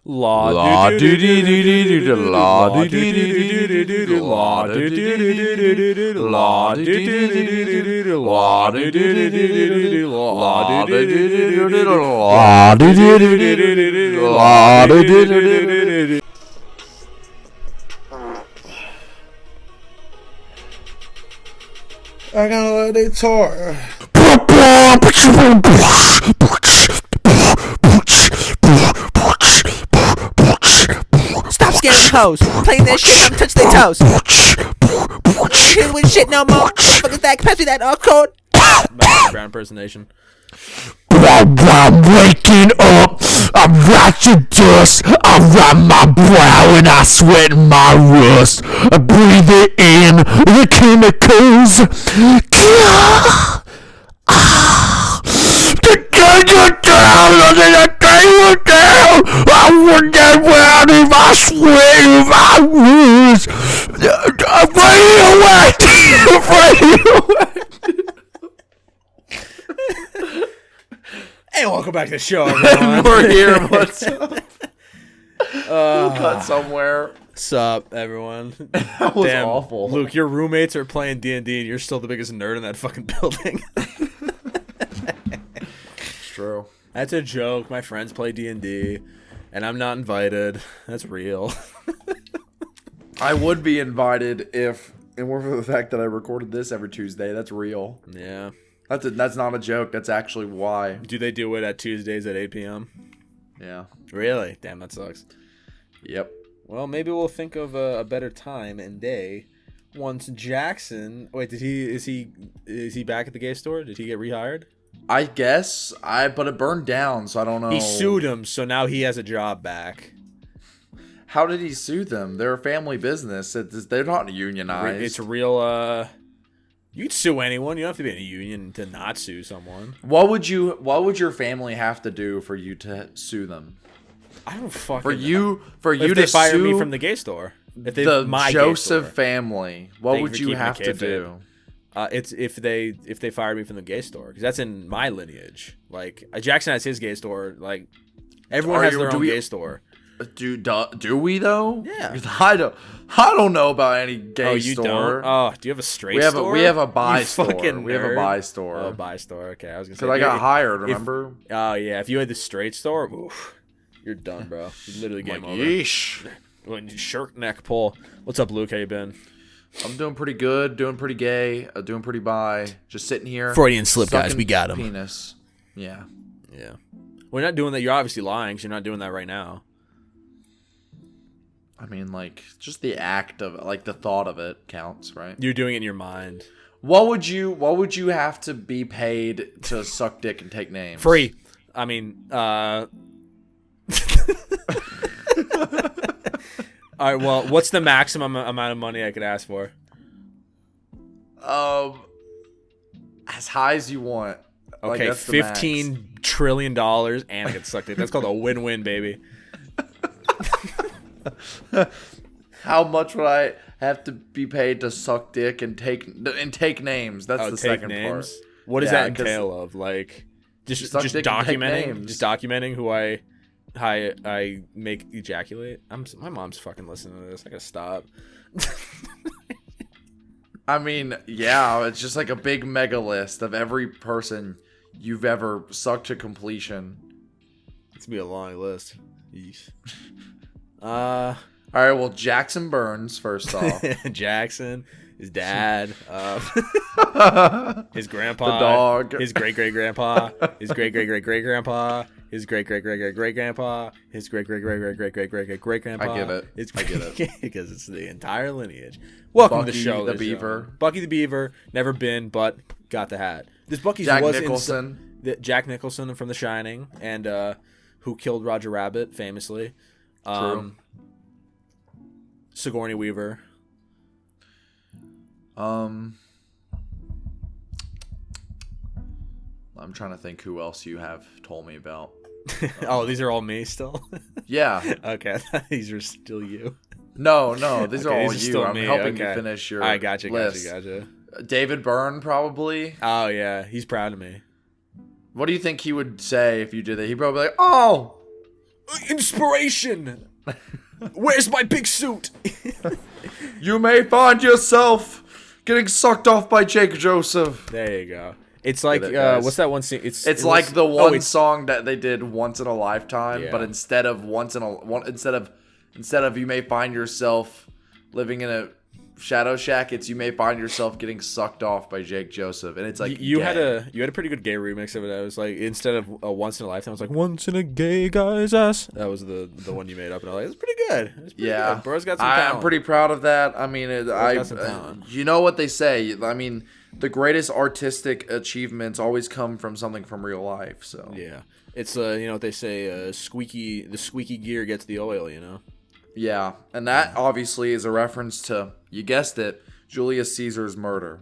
La do do do do do la do do do do do do la do do do do do la do do do do la do do do do la do do do do la do do do la do do. I gotta let it talk. Stop scaring hoes. Playing that shit, don't touch their toes. Hit with shit no more. Fuck is that? Pass me that code. Brown impersonation. I'm waking up, I'm ratchet dust, I rub my brow and I sweat my rust. I breathe it in, the chemicals. The danger down, the danger down. I wouldn't get round if I sweat if I was. I'm radioactive. Hey, welcome back to the show, everyone. We're here. What's up? We'll cut somewhere. Sup, everyone? That was awful. Luke, your roommates are playing D&D, and you're still the biggest nerd in that fucking building. It's true. That's a joke. My friends play D&D, and I'm not invited. That's real. I would be invited if it weren't for the fact that I recorded this every Tuesday. That's real. Yeah. That's not a joke. That's actually why. Do they do it at Tuesdays at 8 p.m.? Yeah. Really? Damn, that sucks. Yep. Well, maybe we'll think of a better time and day once Jackson. Wait, is he back at the gay store? Did he get rehired? I guess. But it burned down, so I don't know. He sued him, so now he has a job back. How did he sue them? They're a family business. They're not unionized. It's a real. You can sue anyone. You don't have to be in a union to not sue someone. What would your family have to do for you to sue them? I don't fucking For you if to they fire sue me from the gay store. If they the my Joseph gay store. family, what Thank you would for you keeping have it to kayfabe. do? It's if they fired me from the gay store, because that's in my lineage. Like Jackson has his gay store. Like everyone has their own gay store. Do we though? Yeah. I don't know about any gay Oh, you store. don't? Oh, do you have a straight We have store? we have a bi You store. fucking We have a nerd. bi store. Oh, bi store. Okay, I was gonna say. Because I got if- hired. Remember? Oh yeah, if you had the straight store, oof, you're done, bro. You literally game over. Yeesh. When you shirt neck pull. What's up, Luke? How you been? I'm doing pretty good. Doing pretty gay. Doing pretty bi. Just sitting here. Freudian slip, guys. sucking We got him. Penis. Yeah. Yeah. We're not doing that. You're obviously lying, because you're not doing that right now. I mean, like, just the act of, like, the thought of it counts, right? You're doing it in your mind. What would you have to be paid to suck dick and take names? Free. I mean, all right, well, what's the maximum amount of money I could ask for? As high as you want. Like, Okay, that's the max. $15 trillion and I get sucked in. That's called a win-win, baby. How much would I have to be paid to suck dick and take names? That's the Take second names. part. What does Yeah, that 'cause entail of? Like, just suck dick and take documenting, names. just documenting who I make ejaculate. My mom's fucking listening to this. I gotta stop. I mean, yeah, it's just like a big mega list of every person you've ever sucked to completion. It's gonna be a long list. Yeesh. All right, well, Jackson Burns, first off. Jackson, his dad, his grandpa, The dog. his great-great-grandpa, his great-great-great-great-grandpa, his great-great-great-great-great-grandpa, his great-great-great-great-great-great-great-grandpa. I get it. Because it's the entire lineage. Welcome to the Bucky show. the ladies and Beaver. gentlemen. Bucky the Beaver, never been, but got the hat. This Bucky's Jack was Nicholson. Jack Nicholson from The Shining, and who killed Roger Rabbit famously. True. Sigourney Weaver. I'm trying to think who else you have told me about. Oh, these are all me still? Yeah. Okay, I thought these were still you. No, these are Okay, all these are you. still I'm me, helping okay. you finish your I gotcha. list. David Byrne, probably. Oh, yeah, he's proud of me. What do you think he would say if you did that? He'd probably be like, oh, Inspiration. Where's my big suit? You may find yourself getting sucked off by Jake Joseph. There you go. It's like guys. what's that one scene? It's like the one song that they did once in a lifetime, Yeah. but instead of you may find yourself living in a Shadow Shack, it's you may find yourself getting sucked off by Jake Joseph, and it's like you gay. had a pretty good gay remix of it. I was like, instead of a once in a lifetime, I was like once in a gay guy's ass. That was the one you made up, and I was like, it's pretty good. It's pretty good. Bro's got some talent. I'm pretty proud of that. I mean, got some talent. you know what they say. I mean, the greatest artistic achievements always come from something from real life. So Yeah, it's you know what they say, the squeaky gear gets the oil. You know. yeah, and that obviously is a reference to, you guessed it, Julius Caesar's murder.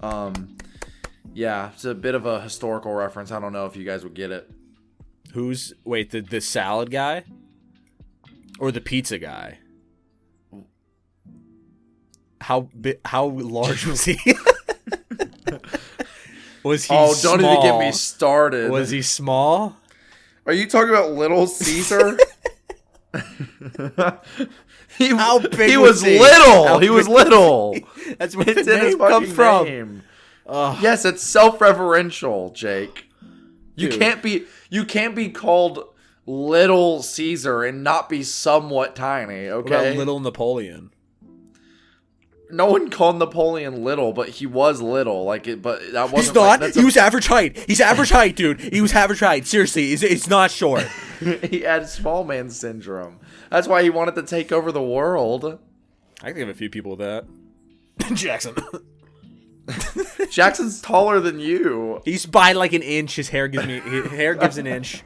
Yeah, it's a bit of a historical reference. I don't know if you guys would get it. Wait, the salad guy or the pizza guy? How large was he? Was he Oh, small? don't even get me started. Was he small? Are you talking about Little Caesar? he How big he was was he? little. How He was big- little. That's where It's the in his name comes fucking from. name. Yes, it's self-referential, Jake. You Dude. can't be called Little Caesar and not be somewhat tiny, What okay? about Little Napoleon? No one called Napoleon little, but he was little. But that wasn't. He's not. Like, He was average height. He's average height, dude. He was average height. Seriously, it's not short. he had small man syndrome. That's why he wanted to take over the world. I can think of a few people with that. Jackson. Jackson's taller than you. He's by like an inch. His hair gives an inch.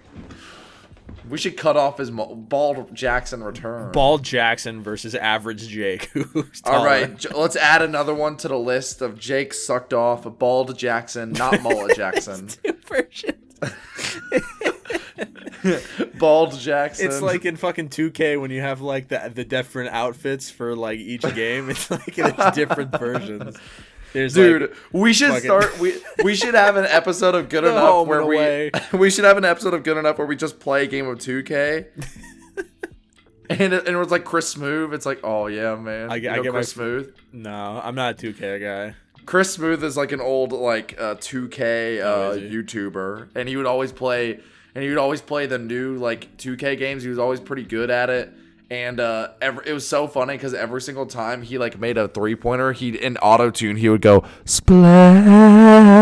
We should cut off his bald Jackson return. Bald Jackson versus average Jake. Who's taller. All right, let's add another one to the list of Jake sucked off. Bald Jackson, not mullet Jackson. Two versions. Bald Jackson. It's like in fucking 2K when you have like the different outfits for like each game. It's like it's different versions. There's dude, we should fucking- start. We should have an episode of Good Enough Home where and we Away. we should have an episode of Good Enough where we just play a game of 2K. And it was like Chris Smooth. It's like, oh yeah, man. I You get know my- Chris Smooth. No, I'm not a 2K guy. Chris Smooth is like an old 2K Oh, is he? YouTuber, and he would always play the new 2K games. He was always pretty good at it, and it was so funny because every single time he made a 3-pointer, in auto tune he would go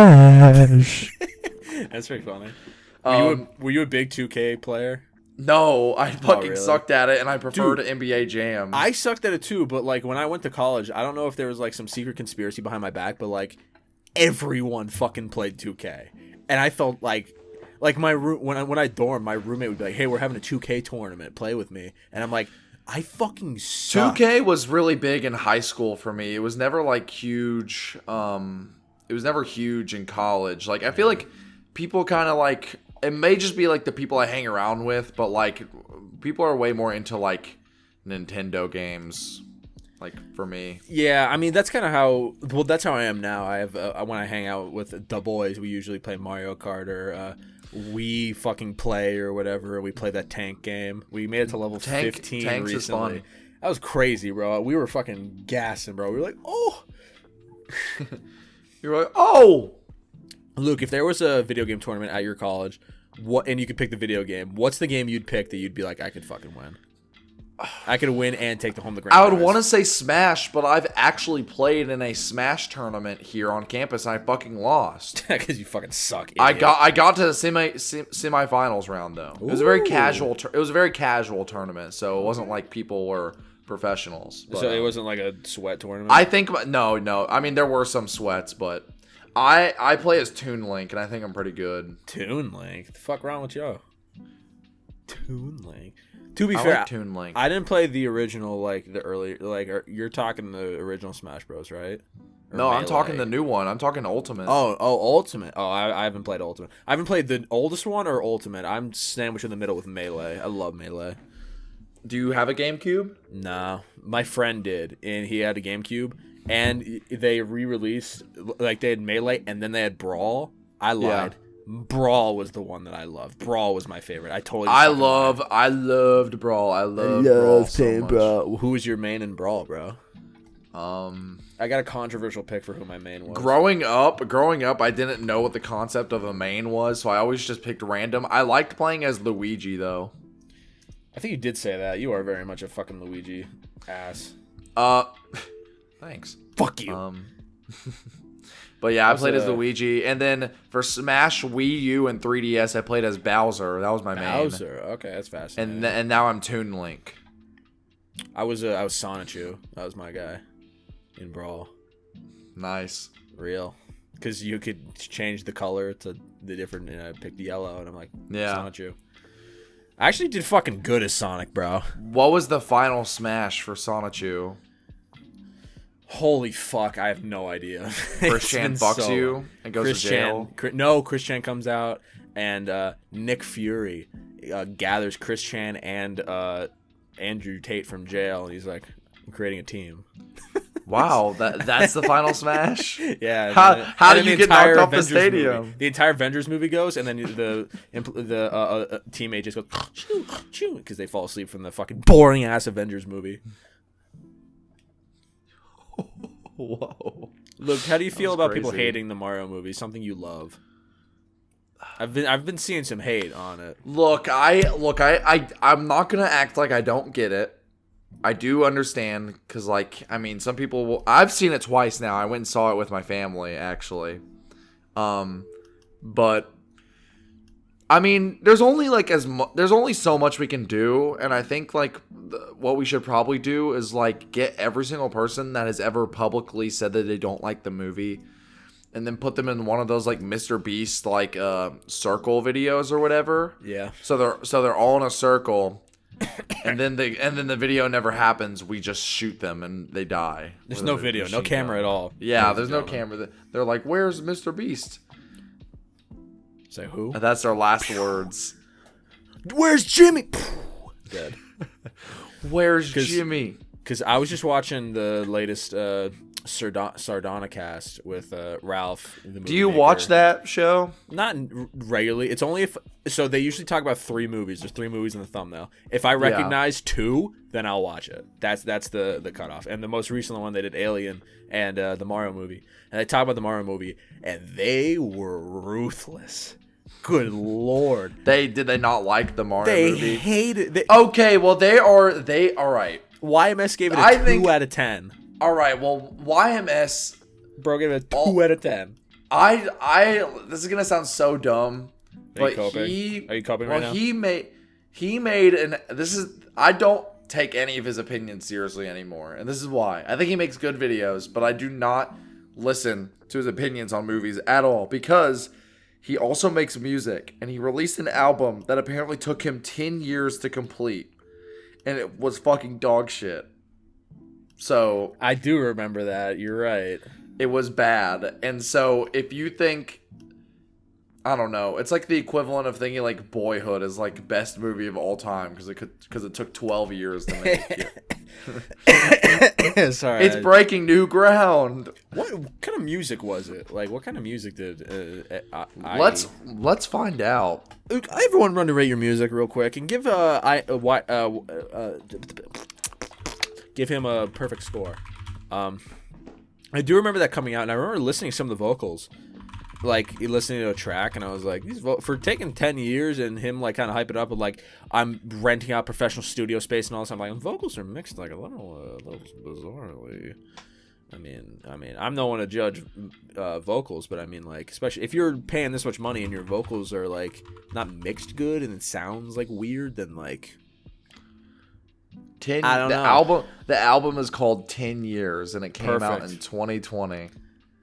splash. That's pretty funny. Um, Were you a big 2K player? No, I fucking really? sucked at it, and I preferred Dude, NBA Jam. I sucked at it too, but when I went to college, I don't know if there was some secret conspiracy behind my back, but everyone fucking played 2K, and I felt like my when I dorm, my roommate would be like, "Hey, we're having a 2K tournament, play with me," and I'm like, I fucking suck. 2K was really big in high school for me. It was never huge. It was never huge in college. I feel like people kind of it may just be the people I hang around with, but people are way more into Nintendo games. For me. Yeah, I mean that's kind of how. Well, that's how I am now. I have when I hang out with the boys, we usually play Mario Kart or we fucking play or whatever. We play that tank game. We made it to level 15 Tanks recently. is fun. That was crazy, bro. We were fucking gassing, bro. We were like, oh. You're like, oh. Luke, if there was a video game tournament at your college, and you could pick the video game, what's the game you'd pick that you'd be like, I could fucking win? I could win and take the home the grand I would prize. want to say Smash, but I've actually played in a Smash tournament here on campus, and I fucking lost. because you fucking suck. I idiot. got to the semifinals round though. It was a very casual. It was a very casual tournament, so it wasn't like people were professionals. But, So it wasn't like a sweat tournament. I think no. I mean, there were some sweats, but I play as Toon Link, and I think I'm pretty good. Toon Link. The fuck wrong with you? Toon Link. To be I fair, like Toon Link. I didn't play the original, the early, you're talking the original Smash Bros, right? Or No, I'm Melee? talking the new one. I'm talking Ultimate. Oh, Ultimate. Oh, I haven't played Ultimate. I haven't played the oldest one or Ultimate. I'm sandwiched in the middle with Melee. I love Melee. Do you have a GameCube? Nah, my friend did, and he had a GameCube, and they re-released, they had Melee, and then they had Brawl. I lied. Brawl was the one that I loved. Brawl was my favorite. I loved Brawl. I loved Brawl so much. Who was your main in Brawl, bro? I got a controversial pick for who my main was. Growing up, I didn't know what the concept of a main was, so I always just picked random. I liked playing as Luigi, though. I think you did say that. You are very much a fucking Luigi ass. Thanks. Fuck you. But yeah, I played as Luigi, and then for Smash, Wii U, and 3DS, I played as Bowser. That was my main. Bowser. Okay, that's fascinating. And now I'm Toon Link. I was Sonichu. That was my guy in Brawl. Nice. Real. Because you could change the color to the different. I picked yellow, and I'm like, yeah, Sonichu. I actually did fucking good as Sonic, bro. What was the final Smash for Sonichu? Holy fuck, I have no idea. Chris Chan fucks you and goes to jail? No, Chris Chan comes out, and Nick Fury gathers Chris Chan and Andrew Tate from jail, and he's like, I'm creating a team. Wow, that's the final Smash? Yeah. How did you get knocked off the stadium? Movie. The entire Avengers movie goes, and then the teammate just goes, choo, because they fall asleep from the fucking boring-ass Avengers movie. Whoa. Luke, how do you feel about people crazy. hating the Mario movie? Something you love. I've been seeing some hate on it. Look, I'm not gonna act like I don't get it. I do understand, because, like, I mean, some people will... I've seen it twice now. I went and saw it with my family, actually. But... I mean, there's only there's only so much we can do, and I think what we should probably do is get every single person that has ever publicly said that they don't like the movie, and then put them in one of those Mr. Beast circle videos or whatever. Yeah. So they're all in a circle, and then the video never happens. We just shoot them and they die. There's no video, no camera at all. Yeah, there's no camera. They're like, "Where's Mr. Beast?" Say who? That's their last words. Where's Jimmy? Dead. Where's Jimmy? Because I was just watching the latest Sardonicast with Ralph. The movie Do you maker. watch that show? Not regularly. It's only if... So they usually talk about 3 movies. There's 3 movies in the thumbnail. If I recognize 2, then I'll watch it. That's the cutoff. And the most recent one, they did Alien and the Mario movie. And they talk about the Mario movie, and they were ruthless. Good lord. Did they not like the Mario movie? They hated it. Okay, well they all right. YMS gave it a 2 out of 10. All right, well YMS Bro gave it a 2 out of 10. This is gonna sound so dumb, but Are you coping right now? he made I don't take any of his opinions seriously anymore, and this is why. I think he makes good videos, but I do not listen to his opinions on movies at all, because he also makes music, and he released an album that apparently took him 10 years to complete, and it was fucking dog shit. So I do remember that. You're right. it was bad. And so if you think, I don't know, it's like the equivalent of thinking Boyhood is best movie of all time because it took 12 years to make it. Sorry, it's breaking new ground. What kind of music was it? What kind of music did Let's find out. Everyone run to rate your music real quick and give give him a perfect score. I do remember that coming out, and I remember listening to some of the vocals, listening to a track, and I was like, for taking 10 years and him kind of hype it up with I'm renting out professional studio space and all this. I'm like, vocals are mixed a little bizarrely. I mean, I'm no one to judge vocals, but I mean, especially if you're paying this much money and your vocals are not mixed good and it sounds weird, then I don't know. The album is called 10 Years, and it came out in Perfect. 2020.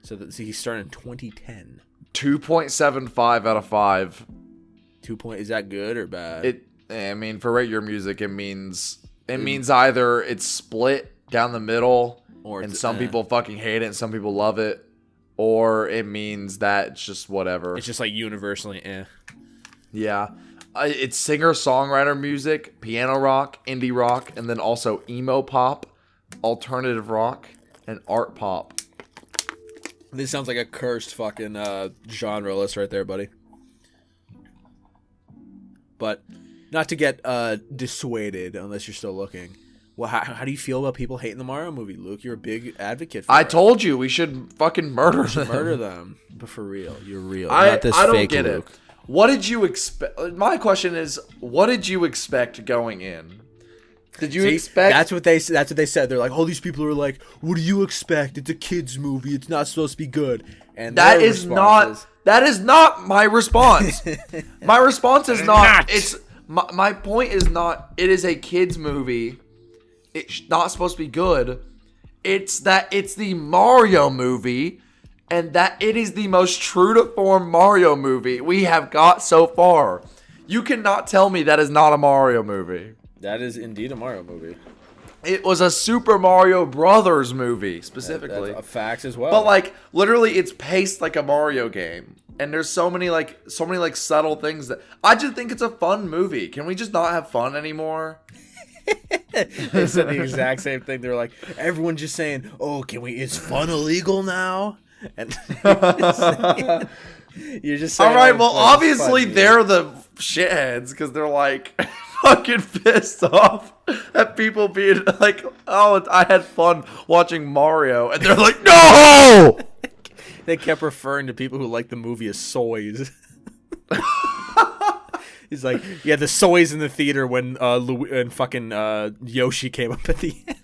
So he started in 2010. 2.75 out of 5. Is that good or bad? I mean, for rate your music, it means either it's split down the middle, and some people fucking hate it and some people love it, or it means that it's just whatever. It's just universally Yeah. It's singer-songwriter music, piano rock, indie rock, and then also emo pop, alternative rock, and art pop. This sounds like a cursed fucking genre list right there, buddy. But not to get dissuaded, unless you're still looking. Well, how do you feel about people hating the Mario movie, Luke? You're a big advocate for it. I told you we should fucking murder them. Murder them. But for real. You're real. I Not this don't fake get Luke. it. What did you expect? My question is, what did you expect going in? Did you expect? That's what they said. They're like, all these people are like, what do you expect? It's a kids movie. It's not supposed to be good. And that is not my response. My response is not. It's my point is not. It is a kids movie. It's not supposed to be good. It's that it's the Mario movie, and that it is the most true to form Mario movie we have got so far. You cannot tell me that is not a Mario movie. That is indeed a Mario movie. It was a Super Mario Brothers movie, specifically. That's facts as well. But like literally it's paced like a Mario game. And there's so many subtle things that I just think it's a fun movie. Can we just not have fun anymore? They said the exact same thing. They're like, everyone's just saying, "Oh, is fun illegal now?" And you're just saying, all right. Well, obviously they're the shitheads because they're like fucking pissed off at people being like, "Oh, I had fun watching Mario," and they're like, "No!" They kept referring to people who like the movie as soys. He's like, yeah, the soys in the theater when fucking Yoshi came up at the end.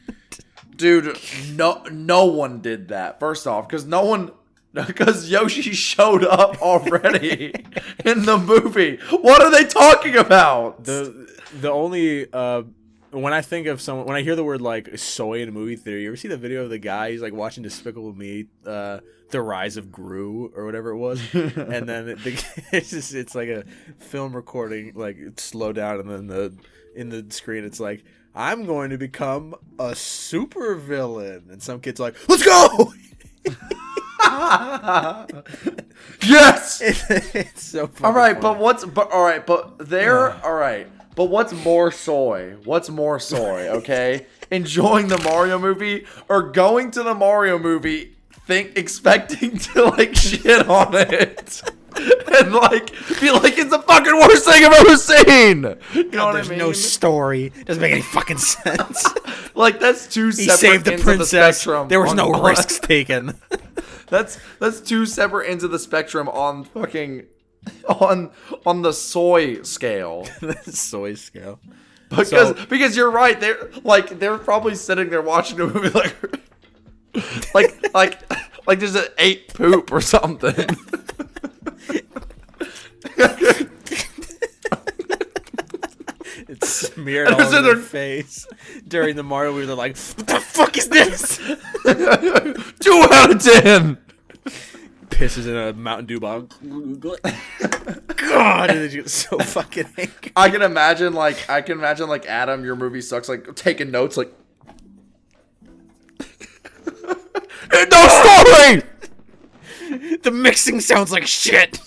Dude, no one did that. First off, because Yoshi showed up already in the movie. What are they talking about? The only when I think of someone, when I hear the word like soy in a movie theater, you ever see the video of the guy? He's like watching Despicable Me, The Rise of Gru or whatever it was, and then it's like a film recording, like it's slow down, and then in the screen it's like, I'm going to become a super villain, and some kid's like, let's go. Yes. It's so funny. All right, but what's more soy? What's more soy? Okay, enjoying the Mario movie or going to the Mario movie expecting to like shit on it and like feel like it's the fucking worst thing I've ever seen. You know what I mean? No story. Doesn't make any fucking sense. Like that's two He separate saved the ends of the princess. spectrum. There was no risks taken. That's two separate ends of the spectrum on fucking on the soy scale. Soy scale. Because you're right. They're probably sitting there watching the movie like there's an 8 poop or something. It's smeared all over their face during the Mario movie. They're like, "What the fuck is this?" 2 out of 10. Pisses in a Mountain Dew bottle. God, and you get so fucking angry. I can imagine like Adam, your movie sucks. Like taking notes, like no story. The mixing sounds like shit.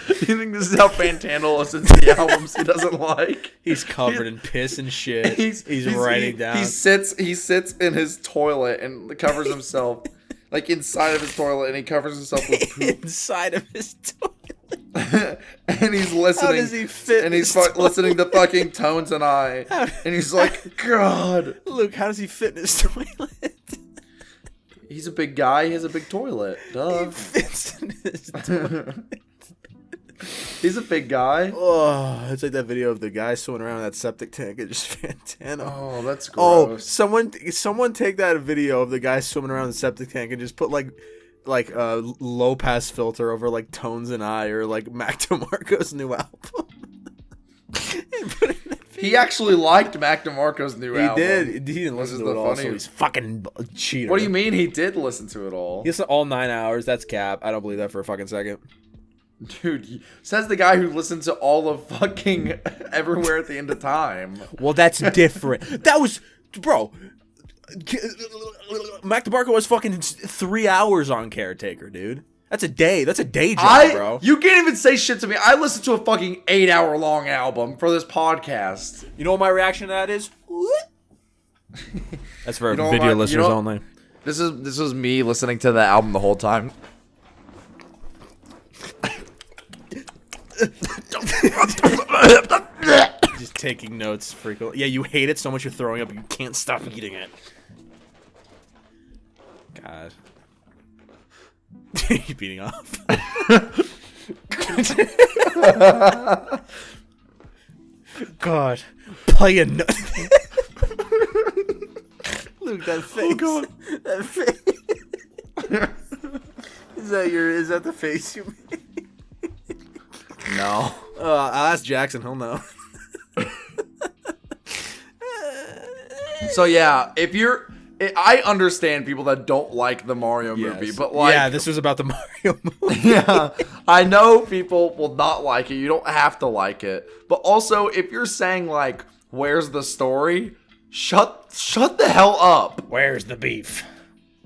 You think this is how Fantano listens to the albums he doesn't like? He's covered in piss and shit. He's writing down. He sits in his toilet and covers himself, like inside of his toilet, and he covers himself with poop. Inside of his toilet. And he's listening. How does he fit? And he's listening to fucking Tones and I. And he's like, God. Luke, how does he fit in his toilet? He's a big guy. He has a big toilet. Duh. He fits in his toilet. He's a big guy. Oh, it's like that video of the guy swimming around in that septic tank and just Fantano. Oh, that's Oh, gross. someone take that video of the guy swimming around in the septic tank and just put like a low pass filter over like Tones and I or like Mac DeMarco's new album. And put it in that video. He actually liked Mac DeMarco's new album. He did. He didn't listen to it all, so funny- he's fucking a cheater. What do you mean he did listen to it all? He listened all 9 hours. That's cap. I don't believe that for a fucking second. Dude, says the guy who listened to all of fucking Everywhere at the End of Time. Well, that's different. That was, bro. Mac DeMarco was fucking 3 hours on Caretaker, dude. That's a day. That's a day job, bro. You can't even say shit to me. I listened to a fucking 8-hour long album for this podcast. You know what my reaction to that is? That's for know video what, listeners only. This was me listening to the album the whole time. taking notes frequently. Yeah, you hate it so much you're throwing up. You can't stop eating it. God. You're beating off. God. Play a note. Luke, that face. Oh, God. That face. Is that the face you made? No. I'll ask Jackson. He'll know. So yeah, I understand people that don't like the Mario movie, but like, yeah, this was about the Mario movie. Yeah, I know people will not like it. You don't have to like it, but also if you're saying like, "Where's the story?" Shut the hell up. Where's the beef?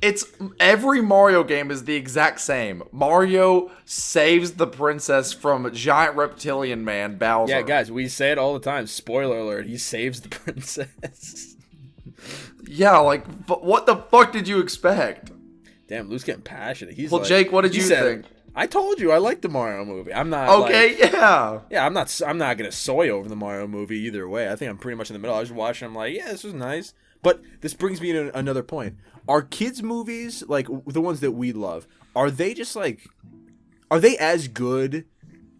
It's every Mario game is the exact same. Mario saves the princess from giant reptilian man Bowser. Yeah, guys, we say it all the time. Spoiler alert: he saves the princess. Yeah, like, what the fuck did you expect? Damn, Luke's getting passionate. He's well, like, Jake, what did you think? I told you I like the Mario movie. I'm not okay. Yeah. Yeah, I'm not gonna soy over the Mario movie either way. I think I'm pretty much in the middle. I was watching. I'm like, yeah, this was nice. But this brings me to another point. Are kids' movies, like the ones that we love, are they as good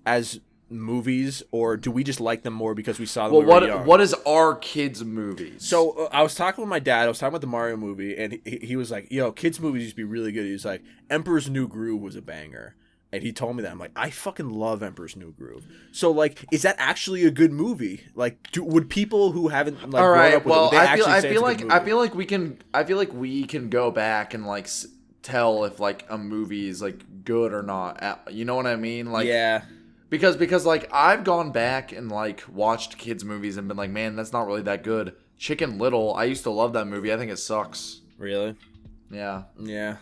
as movies, or do we just like them more because we saw them? Well, what is our kids' movies? So I was talking with my dad. I was talking about the Mario movie, and he was like, "Yo, kids' movies used to be really good." He was like, "Emperor's New Groove was a banger." And he told me that. I'm like, I fucking love Emperor's New Groove. So, like, is that actually a good movie? Like, would people who haven't like all right? grown up with Well, it, I feel like we can go back and like tell if like a movie is like good or not. You know what I mean? Like, yeah. Because like I've gone back and like watched kids movies and been like, man, that's not really that good. Chicken Little, I used to love that movie. I think it sucks. Really? Yeah. Yeah.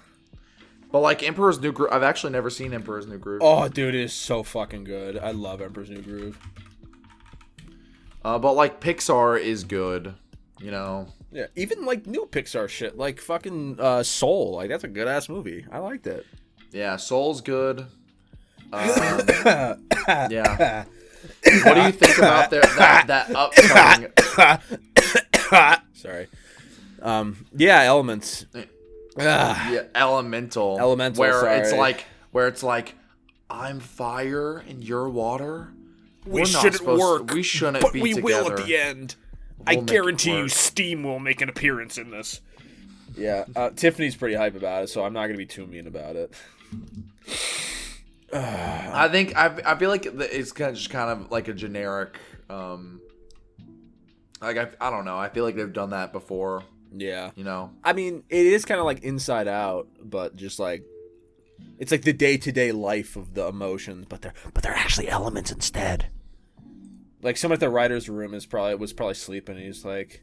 But like Emperor's New Groove, I've actually never seen Emperor's New Groove. Oh, dude, it is so fucking good. I love Emperor's New Groove. But like Pixar is good, you know. Yeah, even like new Pixar shit, like fucking Soul, like that's a good ass movie. I liked it. Yeah, Soul's good. Yeah. What do you think about that upcoming? Sorry. Yeah, Elements. Yeah, Elemental. Where it's like, I'm fire and you're water. We shouldn't work. We shouldn't but be we together. will at the end. I guarantee you, Steam will make an appearance in this. Yeah, Tiffany's pretty hype about it, so I'm not gonna be too mean about it. I feel like it's kind of like a generic. Like I don't know. I feel like they've done that before. Yeah. You know? I mean, it is kind of like Inside Out, but just like it's like the day-to-day life of the emotions, but they're actually elements instead. Like someone at the writer's room was probably sleeping, and he's like,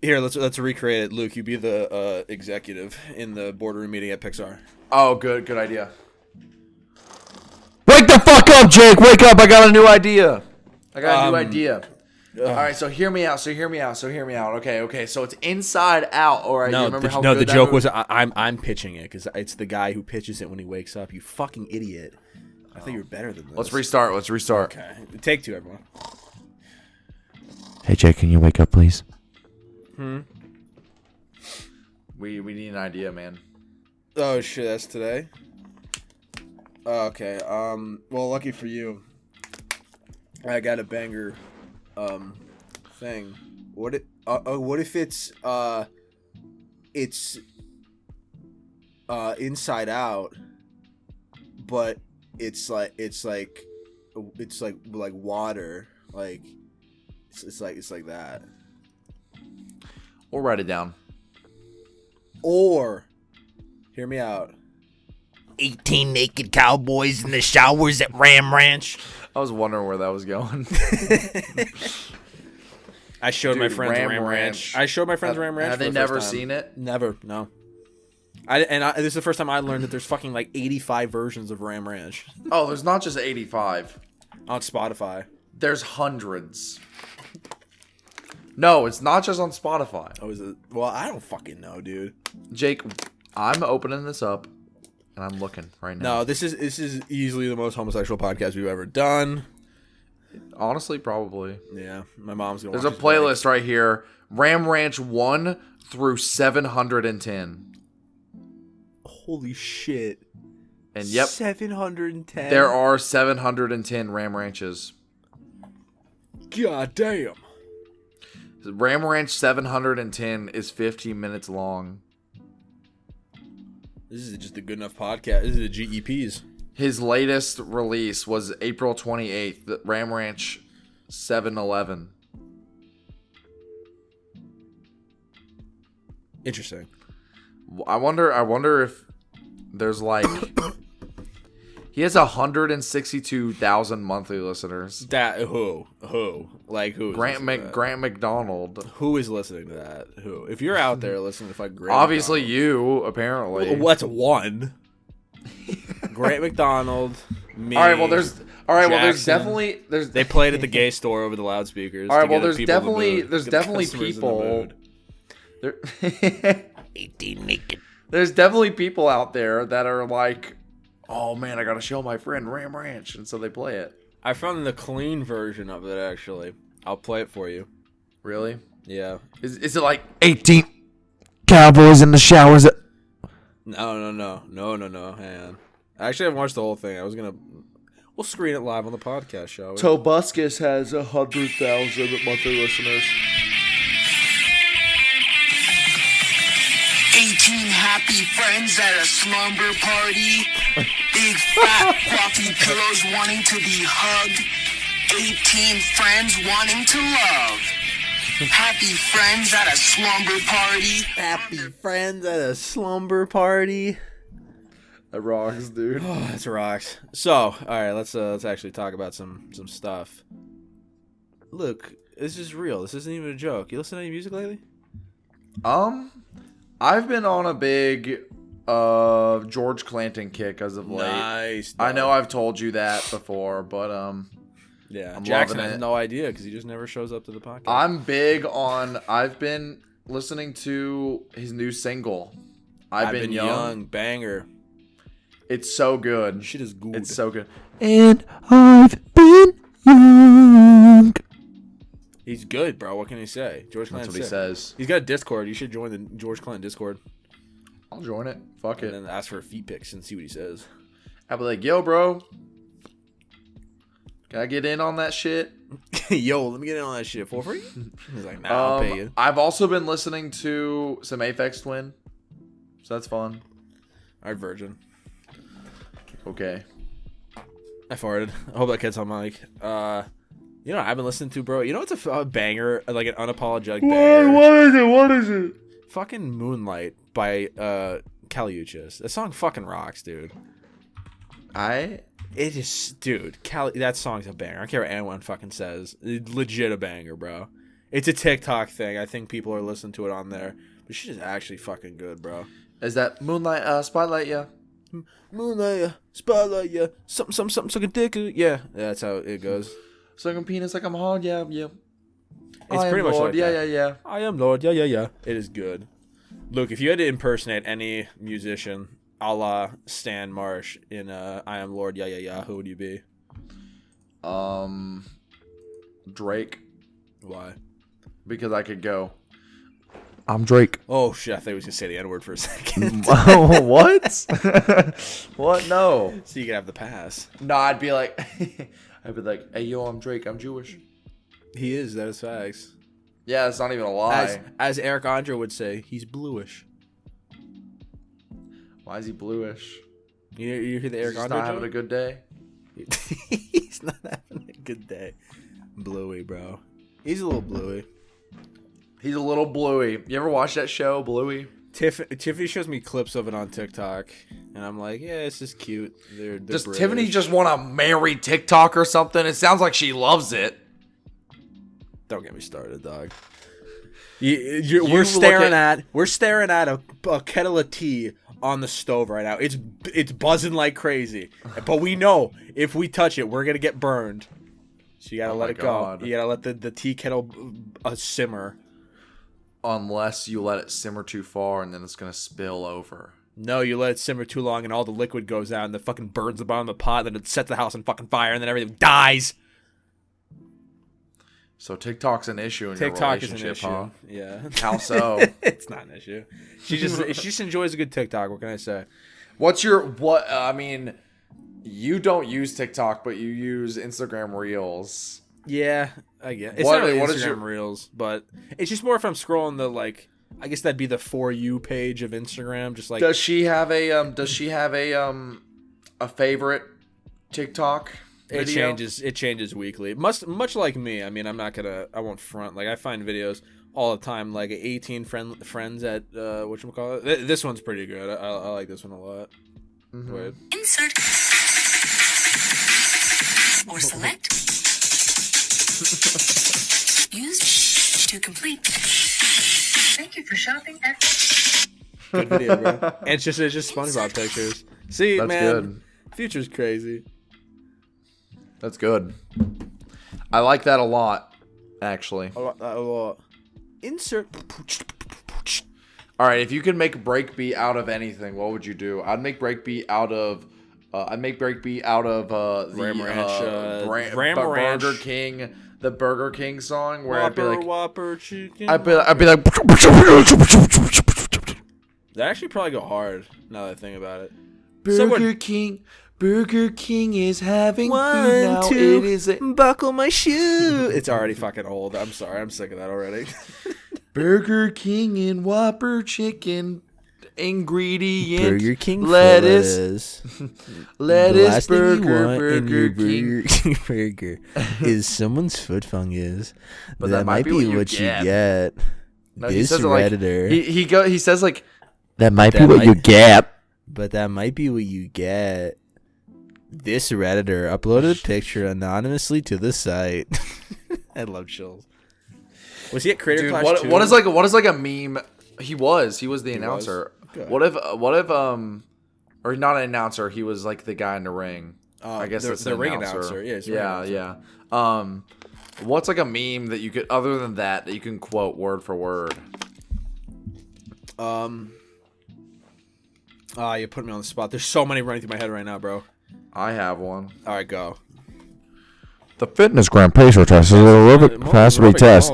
"Here, let's recreate it. Luke, you be the executive in the boardroom meeting at Pixar." Oh, good idea. Wake the fuck up, Jake! Wake up! I got a new idea. All right, so hear me out. Okay. So it's Inside Out. All right. No, you remember how the good that joke movie- was I'm pitching it because it's the guy who pitches it when he wakes up. You fucking idiot! I thought you were better than this. Let's restart. Okay, take two, everyone. Hey, Jake, can you wake up, please? We need an idea, man. Oh shit, that's today. Okay. Well, lucky for you, I got a banger. Thing. What if it's Inside Out, but it's like water, like it's like that. We'll write it down. Or, hear me out. 18 naked cowboys in the showers at Ram Ranch. I was wondering where that was going. I showed my friends Ram Ranch. Ranch. I showed my friends Ram Ranch. Have for they the never first time. seen it? Never, no. This is the first time I learned that there's fucking like 85 versions of Ram Ranch Oh, there's not just 85. on Spotify. There's hundreds. No, it's not just on Spotify. Oh, is it? Well, I don't fucking know, dude. Jake, I'm opening this up, and I'm looking right now. No, this is easily the most homosexual podcast we've ever done. Honestly, probably. Yeah, my mom's gonna. There's a watch playlist right here. Ram Ranch 1 through 710. Holy shit! And yep, 710. there are 710 Ram Ranches. God damn. Ram Ranch 710 is 15 minutes long. This is just a good enough podcast. This is the GEPs. His latest release was April 28th, the Ram Ranch 711. Interesting. I wonder if there's like he has 162,000 monthly listeners. That who like who? Grant McDonald. Who is listening to that? Who? If you're out there listening to fucking Grant Obviously McDonald, you, apparently. what's one? Grant McDonald. Me. All right, well there's Jackson. definitely They played at the gay store over the loudspeakers. All right, to well get there's people in the definitely mood. there's Get the definitely customers in the people mood. there, 18 naked. there's definitely people out there that are like, oh man, I gotta show my friend Ram Ranch, and so they play it. I found the clean version of it actually. I'll play it for you. Really? Yeah. Is it like 18 cowboys in the showers. No. Hang on. I actually haven't watched the whole thing. We'll screen it live on the podcast, shall we? Tobuscus has 100,000 monthly listeners? 18 happy friends at a slumber party. Big fat fluffy pillows wanting to be hugged. 18 friends wanting to love. Happy friends at a slumber party. Happy friends at a slumber party. That rocks, dude. Oh, that's rocks. So, all right, let's actually talk about some stuff. Look, this is real. This isn't even a joke. You listen to any music lately? I've been on a big George Clanton kick as of late. Nice. I know I've told you that before, but Yeah, I'm Jackson loving has it. no idea because he just never shows up to the podcast. I've been listening to his new single. I've been young. Banger. It's so good. Shit is good. It's so good. And I've been young. He's good, bro. What can he say? George That's Clinton what he says. He's got a Discord. You should join the George Clinton Discord I'll join it. Fuck and it. then ask for feet pics and see what he says. I'll be like, yo, bro. Can I get in on that shit? Yo, let me get in on that shit for free. He's like, nah, I'll pay you. I've also been listening to some Aphex Twin. So that's fun. All right, Virgin. Okay. I farted. I hope that kid's on mic. You know what I've been listening to, bro? You know what's a banger? Like an unapologetic banger? What is it? Fucking Moonlight by Caliuchis. That song fucking rocks, dude. It is, dude. That song's a banger. I don't care what anyone fucking says. It's legit a banger, bro. It's a TikTok thing. I think people are listening to it on there. But shit is actually fucking good, bro. Is that Moonlight Spotlight, yeah? Moonlight, spotlight, yeah. Something, suck a dick. Yeah, that's how it goes. Sucking penis like I'm hard, yeah. It's I pretty am much Lord, like yeah, that. yeah. I am Lord. Yeah. It is good. Look, if you had to impersonate any musician, a la Stan Marsh in I Am Lord, yeah, who would you be? Drake, Why? because I could go. I'm Drake. Oh shit! I thought he was gonna say the N word for a second. What? What? No. So you can have the pass. No, I'd be like, hey, yo, I'm Drake. I'm Jewish. He is. That is facts. Yeah, it's not even a lie. As Eric Andre would say, he's bluish. Why is he bluish? You hear the Eric He's Andre not having a joke? good day. He's not having a good day. Bluey, bro. He's a little bluey. He's a little bluey. You ever watch that show, Bluey? Tiffany shows me clips of it on TikTok, and I'm like, yeah, it's just cute. They're Does British. Tiffany just want to marry TikTok or something? It sounds like she loves it. Don't get me started, dog. We're staring at a kettle of tea on the stove right now. It's buzzing like crazy, but we know if we touch it, we're gonna get burned. So you gotta let it God. go. You gotta let the tea kettle simmer. Unless you let it simmer too far and then it's going to spill over. No, you let it simmer too long and all the liquid goes out and the fucking burns the bottom of the pot, and then it sets the house on fucking fire and then everything dies. So TikTok's an issue in TikTok your is an relationship, issue. huh? Yeah. How so? It's not an issue. She just enjoys a good TikTok. What can I say? I mean, you don't use TikTok, but you use Instagram Reels. Yeah, I guess it's What- not really what Instagram is your- Reels, but it's just more if I'm scrolling the like. I guess that'd be the For You page of Instagram. Just like Does she have a favorite TikTok it video? changes weekly. Much like me. I mean, I won't front. Like I find videos all the time. Like 18 friends at whatchamacallit. This one's pretty good. I like this one a lot. Wait. Insert or select. Use to complete. Thank you for shopping at. Good video, bro. And it's just SpongeBob pictures. See, That's man, good. future's crazy. That's good. I like that a lot, actually. A lot. Insert. All right, if you could make breakbeat out of anything, what would you do? I'd make breakbeat out of the Ram Ranch, Ram Burger Ranch. King, the Burger King song where Whopper chicken. I'd be like That actually probably go hard. Now that I think about it. Burger King is having food now. It is buckle my shoe. It's already fucking old. I'm sorry. I'm sick of that already. Burger King and Whopper chicken ingredient. Burger King lettuce, lettuce, Burger King. burger is someone's foot fungus. But that might be what you get. No, he This says it like Redditor. he says like that might be what you get. But that might be what you get. This Redditor uploaded a picture anonymously to the site. I love chills. Was he at Creator dude, Clash 2? what is like a meme? He was the announcer. Good. What if or not an announcer? He was like the guy in the ring. I guess that's the ring announcer. Yeah, it's the ring announcer. yeah. What's like a meme that you could, other than that you can quote word for word? You put me on the spot. There's so many running through my head right now, bro. I have one. All right, go. The fitness gram pacer test is an aerobic capacity test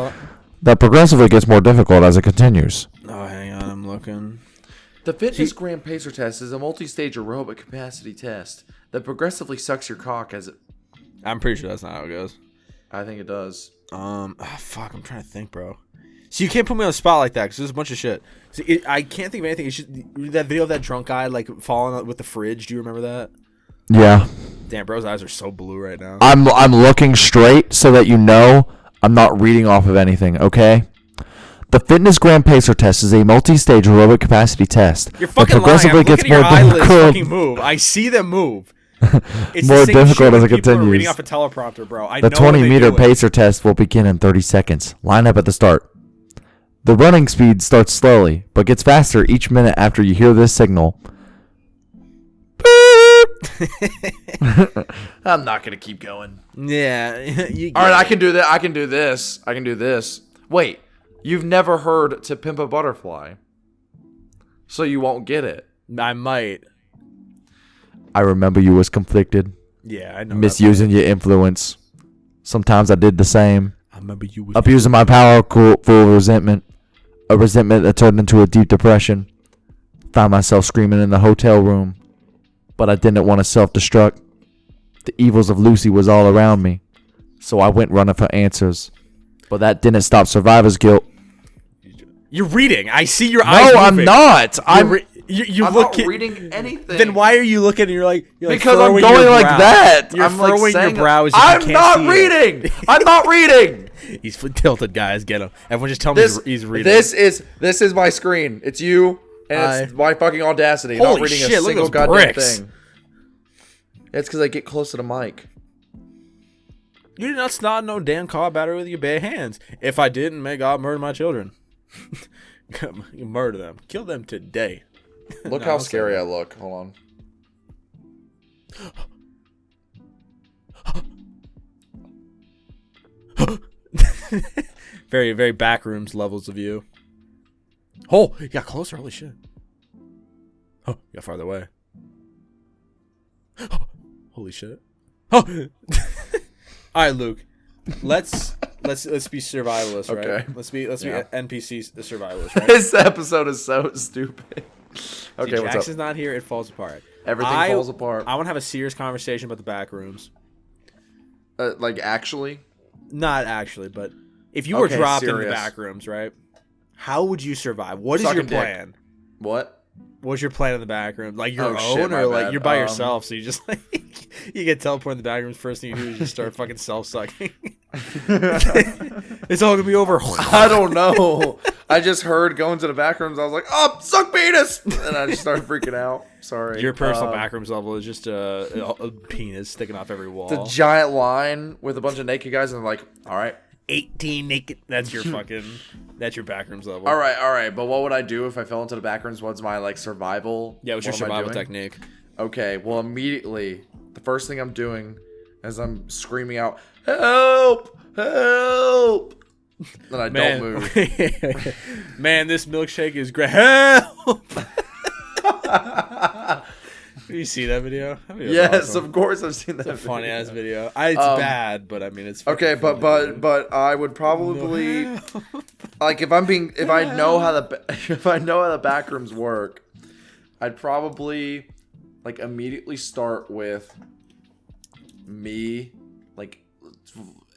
that progressively gets more difficult as it continues. Oh, hang on, I'm looking. The fitness gram pacer test is a multi-stage aerobic capacity test that progressively sucks your cock as it. I'm pretty sure that's not how it goes. I think it does. Fuck, I'm trying to think, bro. So you can't put me on the spot like that because there's a bunch of shit. So I can't think of anything. It's just that video of that drunk guy like falling with the fridge. Do you remember that? Yeah. Damn, bro's eyes are so blue right now. I'm looking straight so that you know I'm not reading off of anything, okay? The fitness gram pacer test is a multi-stage aerobic capacity test. You're fucking lying. I'm looking at your eyelids fucking move. I see them move. It's more the same difficult shit as when it people are continues. reading off a teleprompter, bro. I The know when they 20-meter do it. pacer test will begin in 30 seconds. Line up at the start. The running speed starts slowly, but gets faster each minute after you hear this signal. I'm not gonna keep going. Yeah. All right, I can do that. I can do this. Wait, you've never heard "To Pimp a Butterfly," so you won't get it. I might. I remember you was conflicted, Yeah, I know. misusing your influence. Sometimes I did the same, I remember you. Was abusing my power full of resentment, a resentment that turned into a deep depression. Found myself screaming in the hotel room, but I didn't want to self-destruct. The evils of Lucy was all around me, so I went running for answers. But that didn't stop survivor's guilt. You're reading. I see your eyes. No, I'm moving. not. I'm You I'm look not reading anything. Then why are you looking? And you're like because I'm furrowing going your like brow. that. You're I'm like furrowing saying, your brows. If you I'm can't not see reading. It. I'm not reading. He's tilted, guys. Get him. Everyone just tell me he's reading. This is my screen. It's you, and it's my fucking Audacity. Holy not reading shit, a look at single those goddamn bricks. thing. It's because I get close to the mic. You did not snot no damn car battery with your bare hands. If I didn't, may God murder my children. You murder them. Kill them today. Look how scary I look. Hold on. Very, very backrooms levels of you. Oh, you got closer. Holy shit. Oh, you got farther away. Holy shit. Oh. All right, Luke. Let's be survivalists, right? Okay. Let's be Yeah. NPC survivalists, right? This episode is so stupid. Okay, See, what's Jackson's up? not here. It falls apart. Everything falls apart. I want to have a serious conversation about the back rooms. Like actually, Not actually, but if you were Okay, dropped in the serious. back rooms, right? How would you survive? What is your Sucking dick. plan? what? What's your plan in the back room? Like your Oh, shit, own, my or like bad. you're by yourself, so you just like you get teleported in the back rooms. First thing you do is just start fucking self-sucking. It's all gonna be over. I don't know. I just heard going to the back rooms. I was like, "Oh, suck penis," and I just started freaking out. Sorry. Your personal backrooms level is just a penis sticking off every wall. The giant line with a bunch of naked guys, and they're like, "All right, 18 naked. That's your fucking. That's your backrooms level. all right." But what would I do if I fell into the back rooms? What's my like survival? Yeah, what's your What am I survival doing? technique? Okay, well, immediately, the first thing I'm doing is I'm screaming out, "Help! Help!" Then I don't move. Man, this milkshake is great. Help! You see that video? That video's Yes, awesome. of course I've seen that. It's a funny video. ass video. It's bad, but I mean it's Okay, fucking but funny, dude. but I would probably like if I know how the back rooms work, I'd probably like immediately start with me like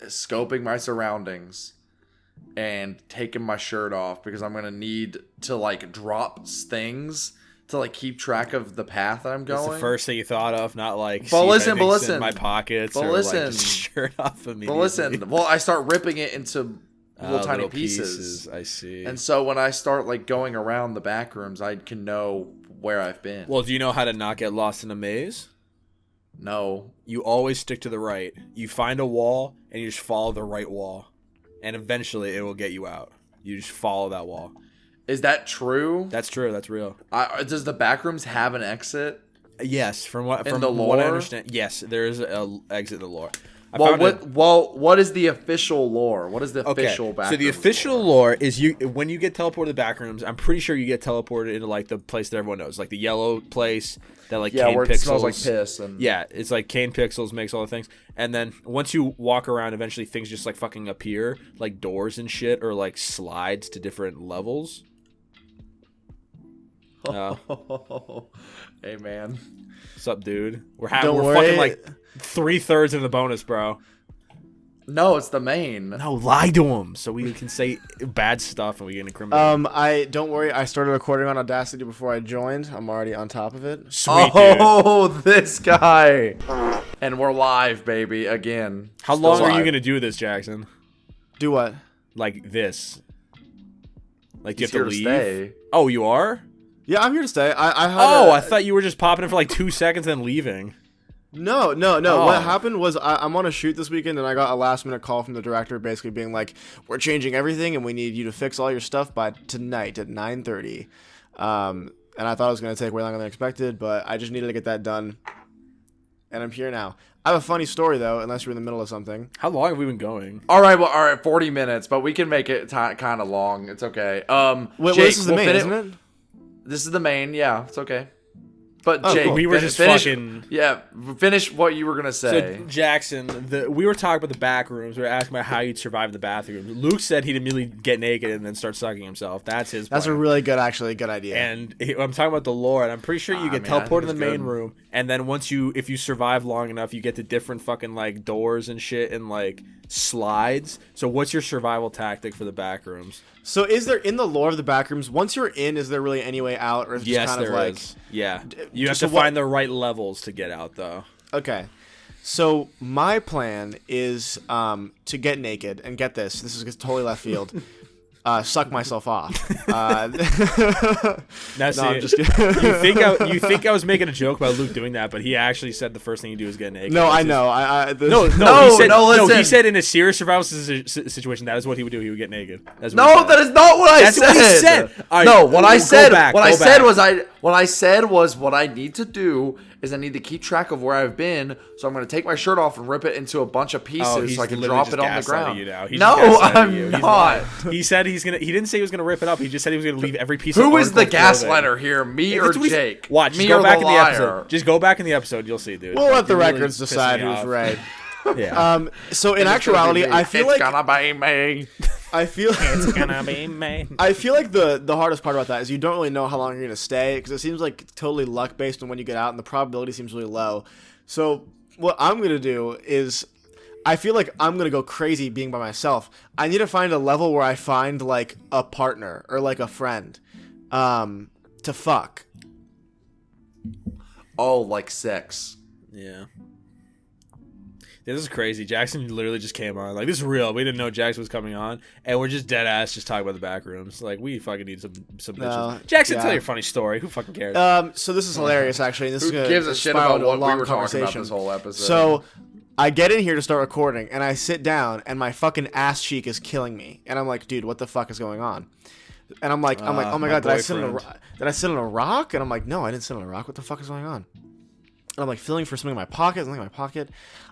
scoping my surroundings and taking my shirt off because I'm gonna need to like drop things to like keep track of the path that I'm It's going. the first thing you thought of, not like. But see if listen, but anything's in listen. my pockets. But or listen. like just shirt off immediately. But listen, well, I start ripping it into little tiny little pieces. I see. And so when I start like going around the back rooms, I can know where I've been. Well, do you know how to not get lost in a maze? No. You always stick to the right. You find a wall and you just follow the right wall, and eventually it will get you out. You just follow that wall. Is that true? That's true. That's real. Does the back rooms have an exit? Yes, from what In from the what I lore? understand, yes, there is a exit in the lore. What is the official lore? What is the official back So the rooms official lore? lore is when you get teleported to the back rooms, I'm pretty sure you get teleported into like the place that everyone knows, like the yellow place that like Yeah, Kane where it Pixels, smells like piss. And Yeah, it's like Kane Pixels makes all the things, and then once you walk around, eventually things just like fucking appear, like doors and shit, or like slides to different levels. Hey man. What's up, dude? We're Don't we're worry. fucking like 3/3 of the bonus, bro. No, it's the main. No, lie to him so we can say bad stuff and we get incriminated. I don't worry. I started recording on Audacity before I joined. I'm already on top of it. Sweet, dude. Oh, this guy. And we're live, baby, again. How Still long are you live. gonna do this, Jackson? Do what? Like this? Like He's you here have to to leave? stay. Oh, you are? Yeah, I'm here to stay. I had I thought you were just popping in for like 2 seconds and then leaving. No. Oh. What happened was I'm on a shoot this weekend, and I got a last-minute call from the director basically being like, we're changing everything, and we need you to fix all your stuff by tonight at 9:30. And I thought it was going to take way longer than expected, but I just needed to get that done. And I'm here now. I have a funny story, though, unless you're in the middle of something. How long have we been going? All right, 40 minutes, but we can make it kind of long. It's okay. Wait, Jake, this is the we'll main, fin- isn't it? This is the main. Yeah, it's okay. But Oh, Jake, cool. We were fin- just finish, fucking- Yeah, finish what you were gonna say. So Jackson, we were talking about the back rooms. We were asking about how you'd survive the bathroom. Luke said he'd immediately get naked and then start sucking himself. That's his. That's a plan. really good idea. And I'm talking about the lore, and I'm pretty sure you get man, I think teleported in it's the main good. room, and then if you survive long enough, you get to different fucking like doors and shit and like slides. So what's your survival tactic for the back rooms? So is there, in the lore of the backrooms, once you're in, is there really any way out? Or is it just Yes, kind of there like... is. Yeah, you have so to what- find the right levels to get out, though. Okay. So my plan is to get naked, and get this is totally left field. Suck myself off. Now, see, I'm just kidding. you think I was making a joke about Luke doing that, but he actually said the first thing you do is get naked. No, That's I his- know. No, he said, no, listen. he said in a serious survival situation, that is what he would do. He would get naked. That's what No, he said. that is not what I That's said. what he said. All right, No, what I go said, back, what I go said back. was what I need to do is I need to keep track of where I've been. So I'm going to take my shirt off and rip it into a bunch of pieces Oh, he's so I can literally drop just it on the gaslighting ground. you now. He's No, just gaslighting I'm you. He's not. lying. He said he didn't say he was gonna rip it up. He just said he was gonna leave every piece. Who of is the article clothing. gaslighter here, me If or it's what he's- Jake? Watch, me just go or back the in the liar? episode. Just go back in the episode. You'll see, dude. We'll let the You're really records pissing decide me who's off. right. Yeah. So in And it's gonna be actuality, me. I feel it's like gonna be me. I feel It's gonna be me. I feel like the hardest part about that is you don't really know how long you're gonna stay because it seems like totally luck based on when you get out, and the probability seems really low. So what I'm gonna do is, I feel like I'm gonna go crazy being by myself. I need to find a level where I find like a partner or like a friend, to fuck. Oh, like sex. Yeah. Yeah, this is crazy. Jackson literally just came on. Like, this is real. We didn't know Jackson was coming on, and we're just dead ass just talking about the back rooms. Like, we fucking need some bitches. Jackson, yeah. tell your funny story. Who fucking cares? So this is hilarious, actually. And this Who is gonna gives a shit spiral about into a what we long were talking about conversation. this whole episode? So I get in here to start recording, and I sit down, and my fucking ass cheek is killing me, and I'm like, dude, what the fuck is going on? And I'm like, oh my god, did I sit on a rock? And I'm like, no, I didn't sit on a rock. What the fuck is going on? And I'm like feeling for something in my pocket, something in my pocket.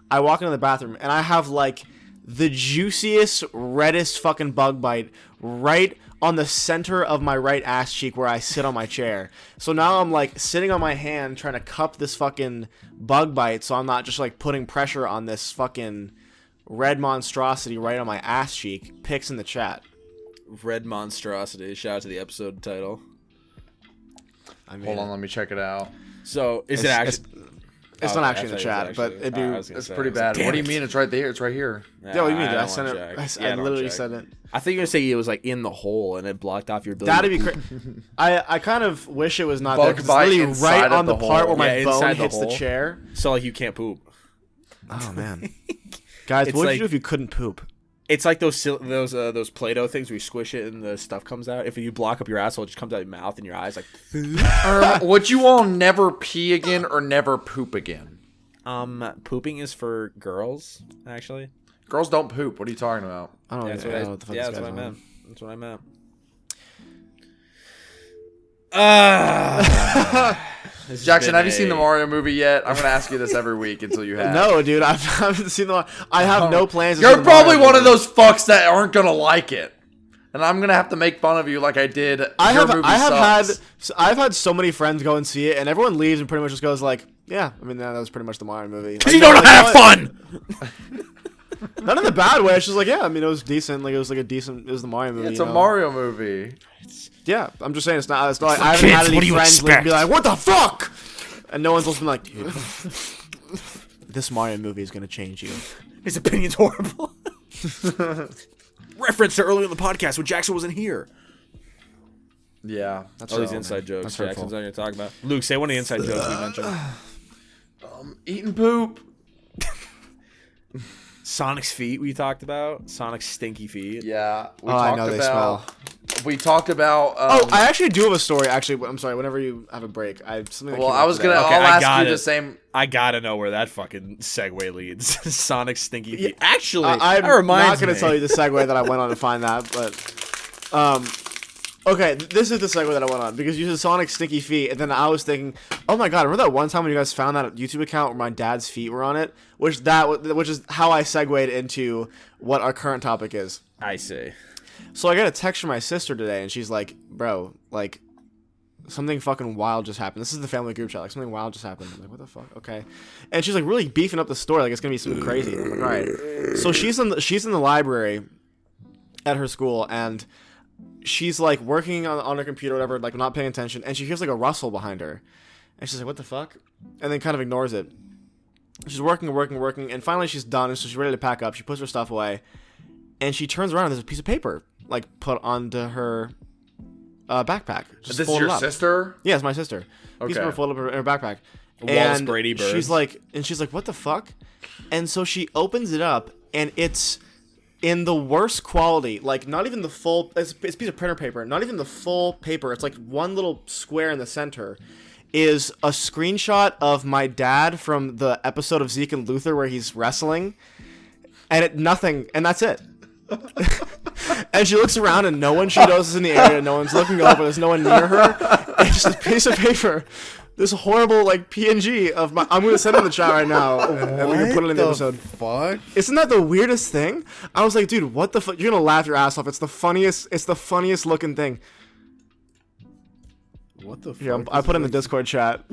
I walk into the bathroom, and I have like the juiciest, reddest fucking bug bite right on the center of my right ass cheek where I sit on my chair. So now I'm like sitting on my hand trying to cup this fucking bug bite so I'm not just like putting pressure on this fucking red monstrosity right on my ass cheek. Pics in the chat. Red Monstrosity. Shout out to the episode title. Hold on, let me check it out. So, is it actually... It's not actually in the chat, but it'd be... It's pretty bad. What do you mean it's right there? It's right here. Yeah, what do you mean? I sent it. I literally said it. I think you were gonna say it was like in the hole and it blocked off your ability. That'd be crazy. I kind of wish it was not Bug there. 'Cause it's bite literally inside right of on the the part hole. where my Yeah, bone inside the hits the hole. chair. So like you can't poop. Oh man, guys, It's what would like- you do if you couldn't poop? It's like those Play-Doh things where you squish it and the stuff comes out. If you block up your asshole, it just comes out your mouth and your eyes. Like, Would you all never pee again or never poop again? pooping is for girls, actually. Girls don't poop. What are you talking about? I don't That's know. what I, what the fuck yeah, this that's what I guy's on. meant. That's what I meant. Jackson, have you seen the Mario movie yet? I'm gonna ask you this every week until you have. No, dude, I haven't seen the one. I have no plans. to see You're the probably Mario one of movie. those fucks that aren't gonna like it, and I'm gonna have to make fun of you like I did. I've had so many friends go and see it, and everyone leaves and pretty much just goes like, "Yeah, I mean that was pretty much the Mario movie." Like, you don't know how to have fun. Not in the bad way. It's just like, yeah, I mean it was decent. Like it was the Mario movie. It's you a know? Mario movie. Yeah, I'm just saying it's not. It's not like I haven't had any friends like, be like, "What the fuck?" And no one's also been like, "Dude, this Mario movie is gonna change you." His opinion's horrible. Reference to earlier in the podcast when Jackson wasn't here. Yeah, That's All these hurtful, inside man. jokes That's Jackson's hurtful. not going to talk about. Luke, say one of the inside jokes we mentioned. eating poop. Sonic's feet we talked about. Sonic's stinky feet. Yeah, we I talked know they about. We talked about. Oh, I actually do have a story. Actually, I'm sorry. Whenever you have a break, I have something. That well, came I up was today. gonna. Okay, I'll I ask got you it. the same. I gotta know where that fucking segue leads. Sonic's stinky feet. Actually, I'm that reminds not going me. to tell you the segue that I went on to find that, but okay, this is the segue that I went on because you said Sonic stinky feet, and then I was thinking, oh my god, remember that one time when you guys found that YouTube account where my dad's feet were on it, which is how I segued into what our current topic is. I see. So I got a text from my sister today, and she's like, bro, like, something fucking wild just happened. This is the family group chat. Like, something wild just happened. I'm like, what the fuck? Okay. And she's like really beefing up the story. Like, it's going to be something crazy. I'm like, all right. So she's in the library at her school, and she's like working on her computer or whatever, like not paying attention, and she hears like a rustle behind her. And she's like, what the fuck? And then kind of ignores it. She's working, and finally she's done, and so she's ready to pack up. She puts her stuff away, and she turns around, and there's a piece of paper like put onto her backpack. Just This is folded your up. sister? Yeah, it's my sister. Piece of Okay. paper folded up in her backpack. Wallace And Brady birds. she's like, what the fuck? And so she opens it up, and it's in the worst quality. Like, not even the full. It's a piece of printer paper. Not even the full paper. It's like one little square in the center. Is a screenshot of my dad from the episode of Zeke and Luther where he's wrestling, and nothing, and that's it. And she looks around, and no one she knows is in the area. No one's looking over. There's no one near her. And just a piece of paper. This horrible like PNG of my. I'm gonna send it in the chat right now, and we can put it in the episode. Fuck. Isn't that the weirdest thing? I was like, dude, what the fuck? You're gonna laugh your ass off. It's the funniest. It's the funniest looking thing. What the fuck? Here, I put it in the Discord chat.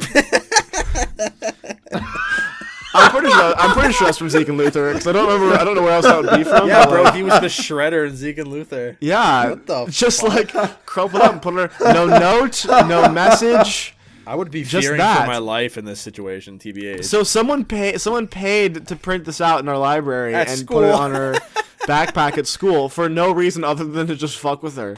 I'm pretty sure that's from Zeke and Luther because I don't know where else that would be from. Yeah, but, bro, like, he was the shredder in Zeke and Luther. yeah, What the just like crumple it up and put it. No note, no message. I would be Just fearing that. for my life in this situation, TBH. So someone paid to print this out in our library At and school. put it on her backpack at school for no reason other than to just fuck with her.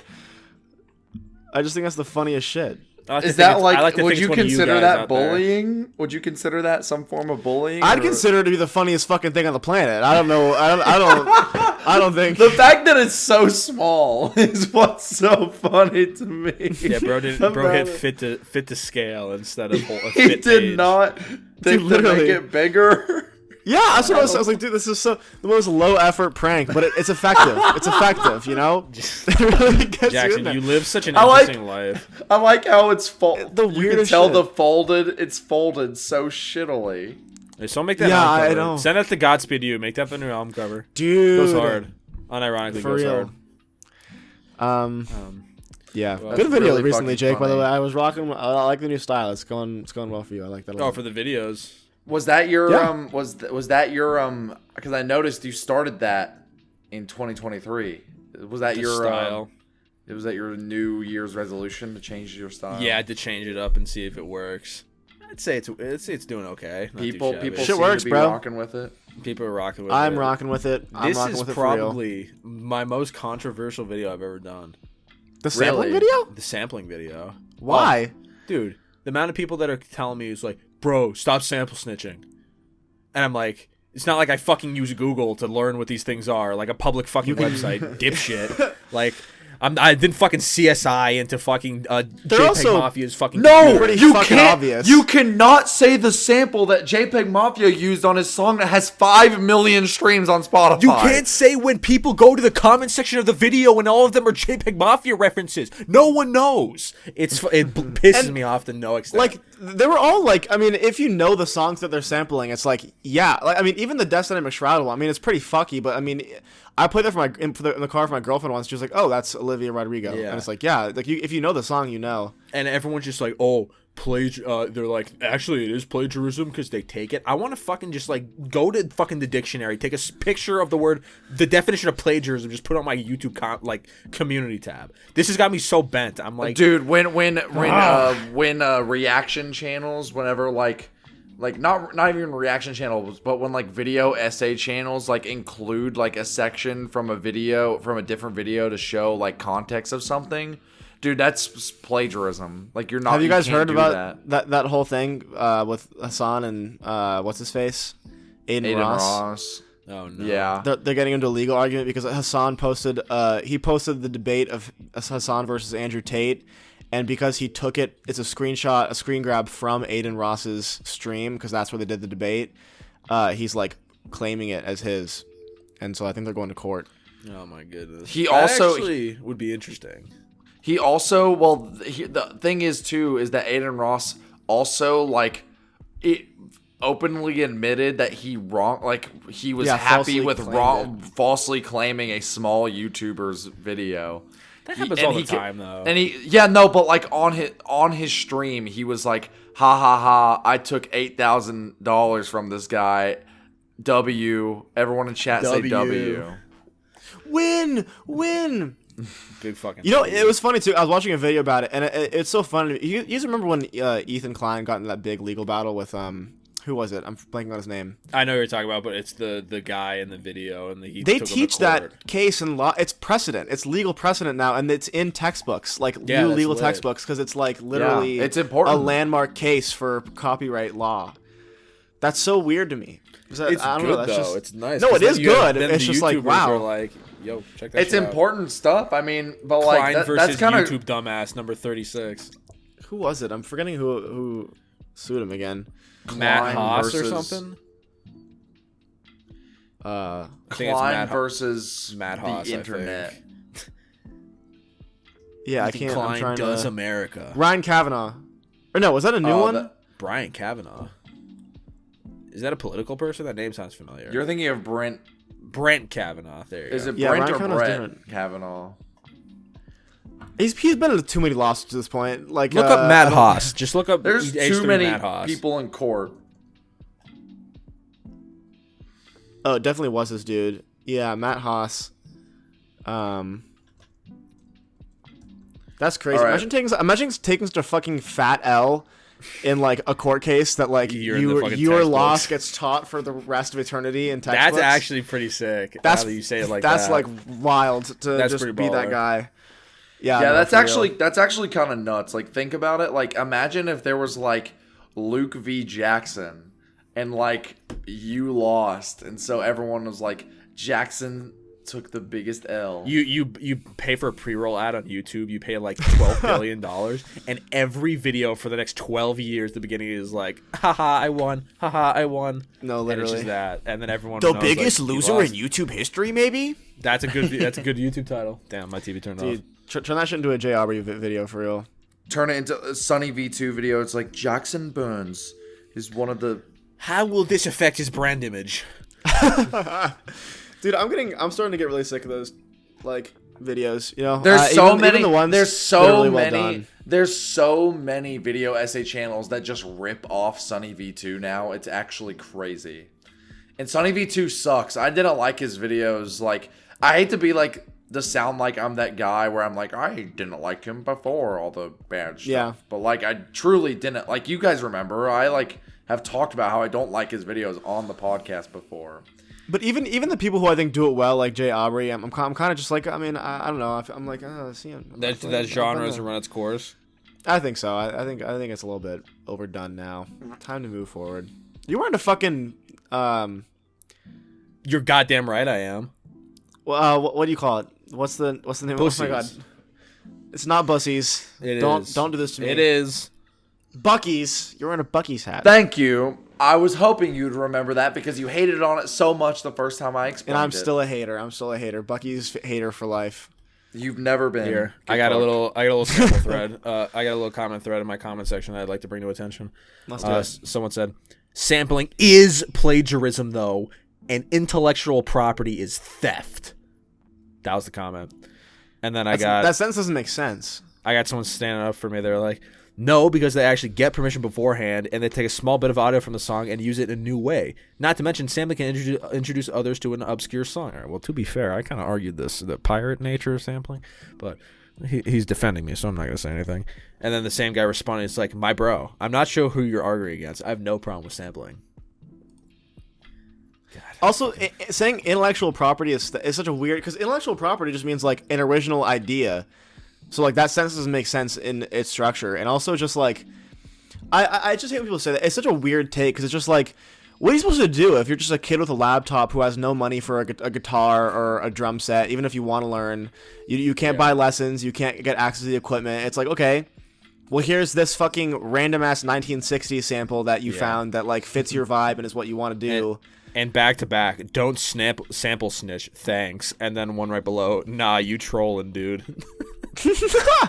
I just think that's the funniest shit. Is that like? to Would think you it's one of consider guys that out there. bullying? Would you consider that some form of bullying? I'd or- consider it to be the funniest fucking thing on the planet. I don't know. I don't think. The fact that it's so small is what's so funny to me. Yeah, bro hit about it. fit to scale instead of a He fit did page. not think to literally. make it bigger. Yeah, that's what I was like, dude, this is the most low effort prank, but it's effective. It's effective, you know? It really gets you in Jackson, there. you live such an I like- interesting life. I like how it's folded. The You can weirdest tell shit. it's folded so shittily. Hey, so make that Yeah, album I cover. know. Send that to Godspeed You. Make that the new album cover. Dude. Goes hard. Unironically For goes real. hard. Yeah. Well, Good that's video really recently, fucking Jake, by the funny. way. I was rocking. I like the new style. It's going well for you. I like that a lot. Oh, for the videos. Was that your Yeah. was that your because I noticed you started that in 2023. Was that The your style. was that your New Year's resolution to change your style? Yeah, I did change it up and see if it works. I'd say it's doing okay. Not too People shabby. Shit seem works, to be bro. rocking with it. People are rocking with I'm it. rocking with it. I'm This rocking is with it for real. probably my most controversial video I've ever done. The sampling Really? video? The sampling video. Why? Dude, the amount of people that are telling me is like, bro, stop sample snitching. And I'm like, it's not like I fucking use Google to learn what these things are, like a public fucking website, dipshit. Like, I didn't fucking CSI into fucking JPEG also- Mafia's fucking No, computer. Pretty you fucking can't. obvious. You cannot say the sample that JPEG Mafia used on his song that has 5 million streams on Spotify. You can't say when people go to the comment section of the video and all of them are JPEG Mafia references. No one knows. It pisses me off to no extent. Like, they were all like, I mean, if you know the songs that they're sampling, it's like, yeah. Like, I mean, even the Destiny McShroud one, I mean, it's pretty fucky, but I mean, I played that in the car for my girlfriend once. She was like, oh, that's Olivia Rodrigo. Yeah. And it's like, yeah, like if you know the song, you know. and everyone's just like, oh, they're like, actually, it is plagiarism because they take it. I want to fucking just like go to fucking the dictionary, take a picture of the definition of plagiarism, just put it on my YouTube community tab. This has got me so bent. I'm like, Dude, when reaction channels, whenever like not even reaction channels, but when like video essay channels like include like a section from a different video to show like context of something, dude, that's plagiarism. Like you're not. Have you guys can't heard do about that whole thing with Hassan and what's his face, Aiden Ross? oh no, Yeah. They're getting into a legal argument because Hassan posted the debate of Hassan versus Andrew Tate, and because he took it, it's a screen grab from Aiden Ross's stream because that's where they did the debate. He's like claiming it as his, and so I think they're going to court. oh my goodness. He That also- actually would be interesting. He also, the thing is too, is that Aiden Ross also like it openly admitted that he was happy falsely with claimed falsely claiming a small YouTuber's video. That happens all the time, though. And but like on his stream, he was like, ha ha ha, I took $8,000 from this guy. W. Everyone in chat say W. Win. Big fucking. You know, it was funny too. I was watching a video about it, and it's so funny. You guys remember when Ethan Klein got in that big legal battle with who was it? I'm blanking on his name. I know what you're talking about, but it's the guy in the video, and he They took him to teach court. that case in law. It's precedent. It's legal precedent now, and it's in textbooks, like Yeah, new that's legal lit. textbooks, because it's like literally it's important. a landmark case for copyright law. That's so weird to me. It's I don't good know, that's though. just- It's nice. No, 'cause it is then you have- good. then It's the just like, YouTubers wow. are like, yo, check that. It's shit out. important stuff. I mean, but Klein like versus that's kind of YouTube dumbass number 36. Who was it? I'm forgetting who sued him again. Matt Klein Haas or versus- something. Uh, I think it's Klein versus Matt Haas, the I internet. think. yeah, I can't. I'm Klein trying does to. America. Ryan Kavanaugh. Or no, was that a new Oh, one? that- Brian Kavanaugh. Is that a political person? That name sounds familiar. You're thinking of Brent. Brent Kavanaugh. There you Is go. it Yeah, Brent Ryan or Kavanaugh's Brett different. Kavanaugh? He's been in too many lawsuits at this point. Like Look up Matt I don't- Haas. Just look up. There's H3 too many Matt Haas. people in court. Oh, it definitely was this dude. Yeah, Matt Haas. That's crazy. All right. Imagine taking such a fucking fat L in like a court case that like You're in the fucking your loss textbooks. gets taught for the rest of eternity in textbooks. That's actually pretty sick. That's now that you say it like that's that. like wild to That's just pretty be that baller. guy. Yeah, Yeah, no, that's for real. actually kind of nuts. Like, think about it. Like, imagine if there was like Luke v. Jackson, and like you lost, and so everyone was like, Jackson took the biggest L. You pay for a pre-roll ad on YouTube. You pay like $12 billion, and every video for the next 12 years, the beginning is like, haha, I won. Haha, I won. No, And it's literally. just that, and then everyone The knows, biggest like, you loser lost. in YouTube history, maybe? That's a good YouTube title. Damn, my TV turned Dude, off. turn that shit into a Jay Aubrey video for real. Turn it into a Sunny V2 video. It's like Jackson Burns is one of the. How will this affect his brand image? Dude, I'm starting to get really sick of those like videos. You know, There's so even many. the ones There's that are so really well many. done. There's so many video essay channels that just rip off Sunny V2 now. It's actually crazy. And Sunny V2 sucks. I didn't like his videos. Like, I hate to be like to sound like I'm that guy where I'm like, I didn't like him before all the bad stuff. Yeah. But like, I truly didn't. Like, you guys remember, I like have talked about how I don't like his videos on the podcast before. But even the people who I think do it well, like Jay Aubrey, I'm kind of just like, I mean, I don't know. I'm like, see, That genre has run its course. I think so. I think it's a little bit overdone now. Time to move forward. You weren't a fucking You're goddamn right, I am. well, what do you call it? What's the name? Bussies. Oh my god, it's not Bussies. It don't is. do this to me. It is. Bucky's. You're wearing a Bucky's hat. Thank you. I was hoping you'd remember that because you hated on it so much the first time I explained And I'm it. still a hater. Bucky's hater for life. You've never been. Here, Good I got a luck. little sample thread. I got a little comment thread in my comment section that I'd like to bring to attention. Let's do it. Someone said, "Sampling is plagiarism, though, and intellectual property is theft." That was the comment. And then That sentence doesn't make sense. I got someone standing up for me. They're like, "No, because they actually get permission beforehand, and they take a small bit of audio from the song and use it in a new way. Not to mention, sampling can introduce others to an obscure song." All right, well, to be fair, I kind of argued the pirate nature of sampling, but he's defending me, so I'm not going to say anything. And then the same guy responded, "It's like, my bro, I'm not sure who you're arguing against. I have no problem with sampling." Also, saying intellectual property is such a weird, because intellectual property just means like an original idea. So like that sentence doesn't make sense in its structure, and also just like I just hate when people say that. It's such a weird take because it's just like, what are you supposed to do if you're just a kid with a laptop who has no money for a guitar or a drum set? Even if you want to learn, you can't buy lessons, you can't get access to the equipment. It's like, okay, well, here's this fucking random ass 1960s sample that you found that like fits your vibe and is what you want to do. And back to back, don't sample snitch, thanks. And then one right below, nah, you trolling, dude.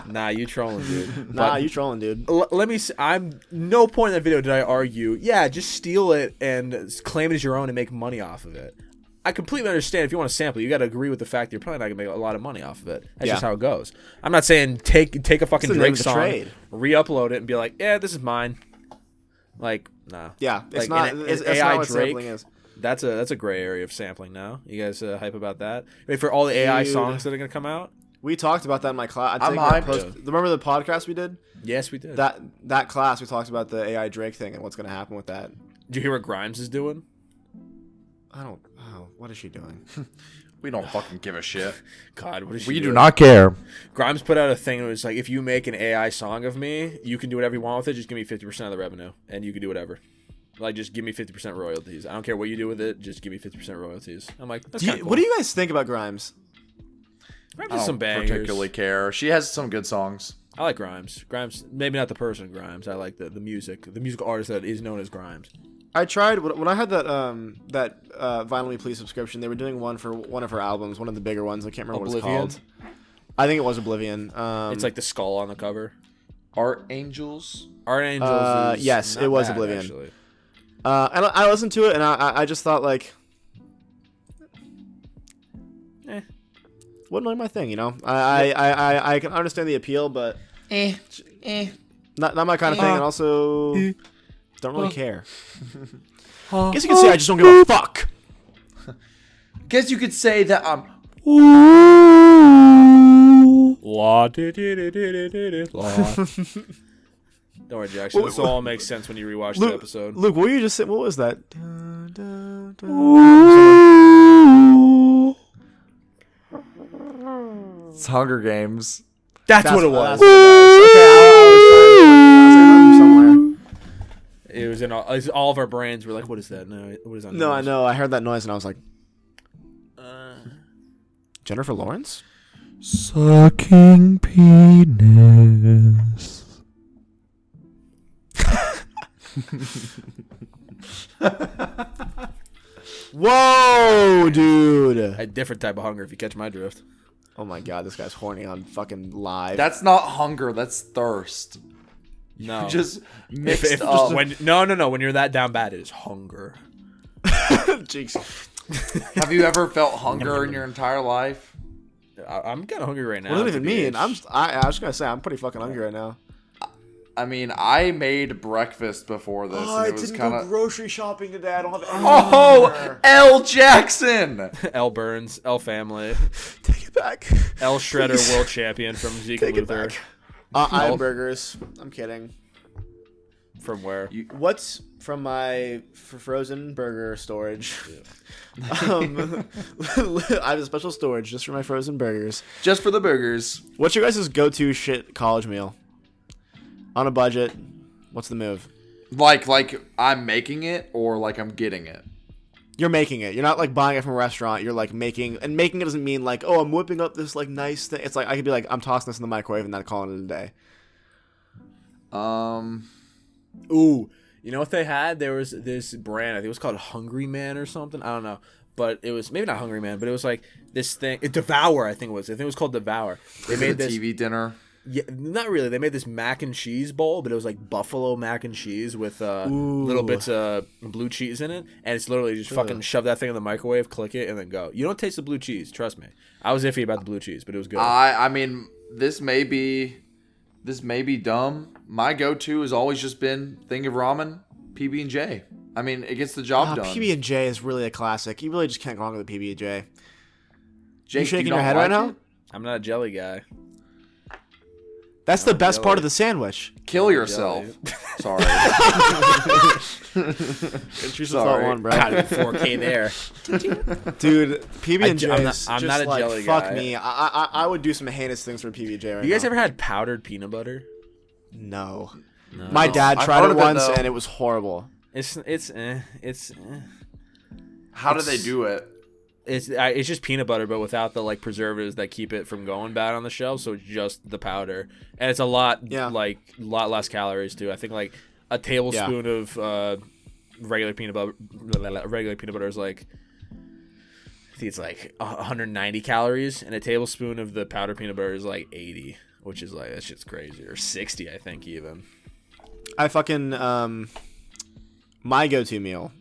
Nah, you trolling, dude. Nah, you trolling, dude. Let me. I'm no point in that video did I argue. Yeah, just steal it and claim it as your own and make money off of it. I completely understand if you want to sample, you got to agree with the fact that you're probably not gonna make a lot of money off of it. That's just how it goes. I'm not saying take a fucking the name Drake of the song, trade. re-upload it, and be like, yeah, this is mine. Like, nah. Yeah, it's Like, not. an It's AI not what Drake, sampling is. That's a gray area of sampling now. You guys hype about that? Wait for all the AI Dude. songs that are gonna come out. We talked about that in my class. I'm hyped. Remember the podcast we did? Yes, we did. That class we talked about the AI Drake thing and what's going to happen with that. Did you hear what Grimes is doing? I don't. Oh, what is she doing? We don't fucking give a shit. God, what is she We do doing? not care. Grimes put out a thing that was like, if you make an AI song of me, you can do whatever you want with it. Just give me 50% of the revenue, and you can do whatever. Like, just give me 50% royalties. I don't care what you do with it. Just give me 50% royalties. I'm like, that's kinda cool. What do you guys think about Grimes? Grimes I has don't some bangers. particularly care. She has some good songs. I like Grimes. Grimes, maybe not the person Grimes. I like the music. The musical artist that is known as Grimes. I tried when I had that Vinyl Me Please subscription. They were doing one for one of her albums, one of the bigger ones. I can't remember Oblivion? what it's called. I think it was Oblivion. It's like the skull on the cover. Art Angels. Art Angels is yes, not it was bad, Oblivion. actually. and I listened to it, and I just thought like, wasn't really my thing, you know. I can understand the appeal, but not my kind of thing, and also don't really care. Guess you can say I just don't give a fuck. Guess you could say that I'm. La di di di di di di di la. Don't worry, Jackson. This all makes sense when you rewatch the episode. Luke, what were you just saying? What was that? It's Hunger Games. That's what it was. Okay, I was somewhere. It was in all of our brains. We're like, what is that? No, what is that? No, I noise? know. I heard that noise and I was like, Jennifer Lawrence? Sucking penis. Whoa, dude. A different type of hunger, if you catch my drift. Oh my god, this guy's horny on fucking live. That's not hunger. That's thirst. No, You just mixed up. No. When you're that down bad, it is hunger. Jinx. Have you ever felt hunger in your entire life? I'm kind of hungry right now. What does that even mean? TBH. I was gonna say I'm pretty fucking hungry right now. I mean, I made breakfast before this, and it was kind of. grocery shopping today. I don't have any. Oh, L. Jackson. L Burns, L Family, Take it back. L Shredder, world champion from Zeke Take it Luther. back. I have burgers. I'm kidding. From where? What's from my frozen burger storage? I have a special storage just for my frozen burgers. Just for the burgers. What's your guys' go-to shit college meal? On a budget, what's the move? Like I'm making it, or like I'm getting it. You're making it. You're not like buying it from a restaurant. You're like making, and making it doesn't mean like, oh, I'm whipping up this like nice thing. It's like I could be like, I'm tossing this in the microwave and then calling it a day. Ooh, you know what they had? There was this brand. I think it was called Hungry Man or something. I don't know, but it was maybe not Hungry Man, but it was like this thing. Devour, I think it was. I think it was called Devour. They Is made it a this TV dinner. Yeah, not really. They made this mac and cheese bowl, but it was like buffalo mac and cheese with little bits of blue cheese in it, and it's literally just fucking shove that thing in the microwave, click it, and then go. You don't taste the blue cheese, trust me. I was iffy about the blue cheese, but it was good. I mean, this may be dumb. My go-to has always just been thing of ramen, PB&J. I mean, it gets the job done. PB&J is really a classic. You really just can't go wrong with a PB&J. Jake, You shaking you your don't head right like now? it? I'm not a jelly guy. That's the best jelly. part of the sandwich. Kill yourself. Sorry. Choose Sorry. one, bro. 4K there. Dude, PB&J I'm is not just a like, jelly fuck guy. me. I would do some heinous things for PB&J right You guys now. ever had powdered peanut butter? No. My dad I've tried heard it of it, once though. and it was horrible. It's How do they do it? It's just peanut butter, but without the like preservatives that keep it from going bad on the shelf. So it's just the powder, and it's a lot lot less calories too. I think like a tablespoon of regular peanut butter is like, I think it's like 190 calories, and a tablespoon of the powdered peanut butter is like 80, which is like that shit's crazy, or 60 I think even. I fucking my go-to meal.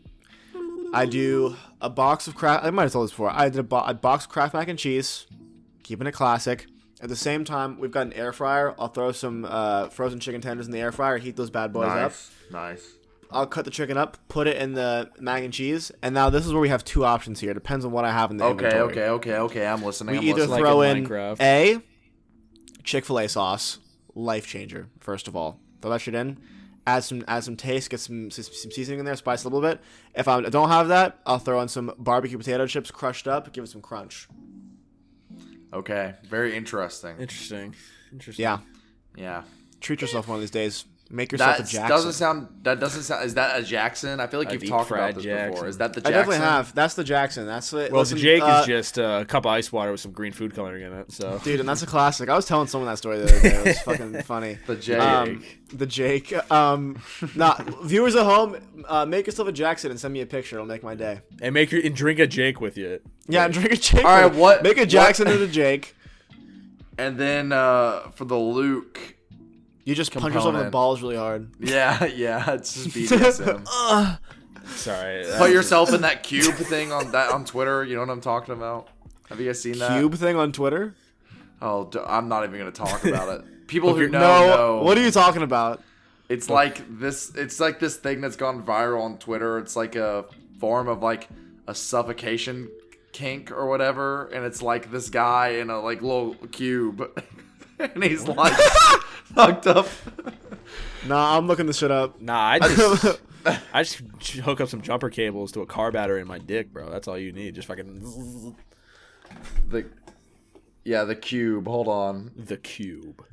I do a box of Kraft. I might have told this before. I did a box of Kraft mac and cheese, keeping it classic. At the same time, we've got an air fryer. I'll throw some frozen chicken tenders in the air fryer, heat those bad boys up. Nice. I'll cut the chicken up, put it in the mac and cheese, and now this is where we have two options here. Depends on what I have in the inventory. Okay. I'm listening. We either listening. throw Like in in Minecraft. A, Chick-fil-A sauce, life changer. First of all, throw that shit in. Add some taste, get some seasoning in there, spice it a little bit. If I don't have that, I'll throw in some barbecue potato chips crushed up, give it some crunch. Okay, very interesting. Interesting. Yeah. Treat yourself one of these days. Make yourself a That Jackson. doesn't sound. Is that a Jackson? I feel like A you've deep talked about fried this Jackson. before. Is that the I Jackson? definitely have. That's the Jackson. That's it. Well, Listen, the Jake is just a cup of ice water with some green food coloring in it. So, dude, and that's a classic. I was telling someone that story the other day. It was fucking funny. The Jake. The Jake. Viewers at home, make yourself a Jackson and send me a picture. It'll make my day. and drink a Jake with you. Yeah, and drink a Jake. All right, what- Make a Jackson and a Jake. And then for the Luke. You just punch yourself in the Component. balls really hard. Yeah, it's just BDSM. Sorry. Put yourself in that cube thing on Twitter. You know what I'm talking about? Have you guys seen that? Cube thing on Twitter? Oh, I'm not even gonna talk about it. People who know. What are you talking about? It's like this. It's like this thing that's gone viral on Twitter. It's like a form of like suffocation kink or whatever, and it's like this guy in a like little cube, and he's like fucked up. Nah, I'm looking this shit up. Nah, I just hook up some jumper cables to a car battery in my dick, bro. That's all you need. Just fucking The cube. Hold on. the cube.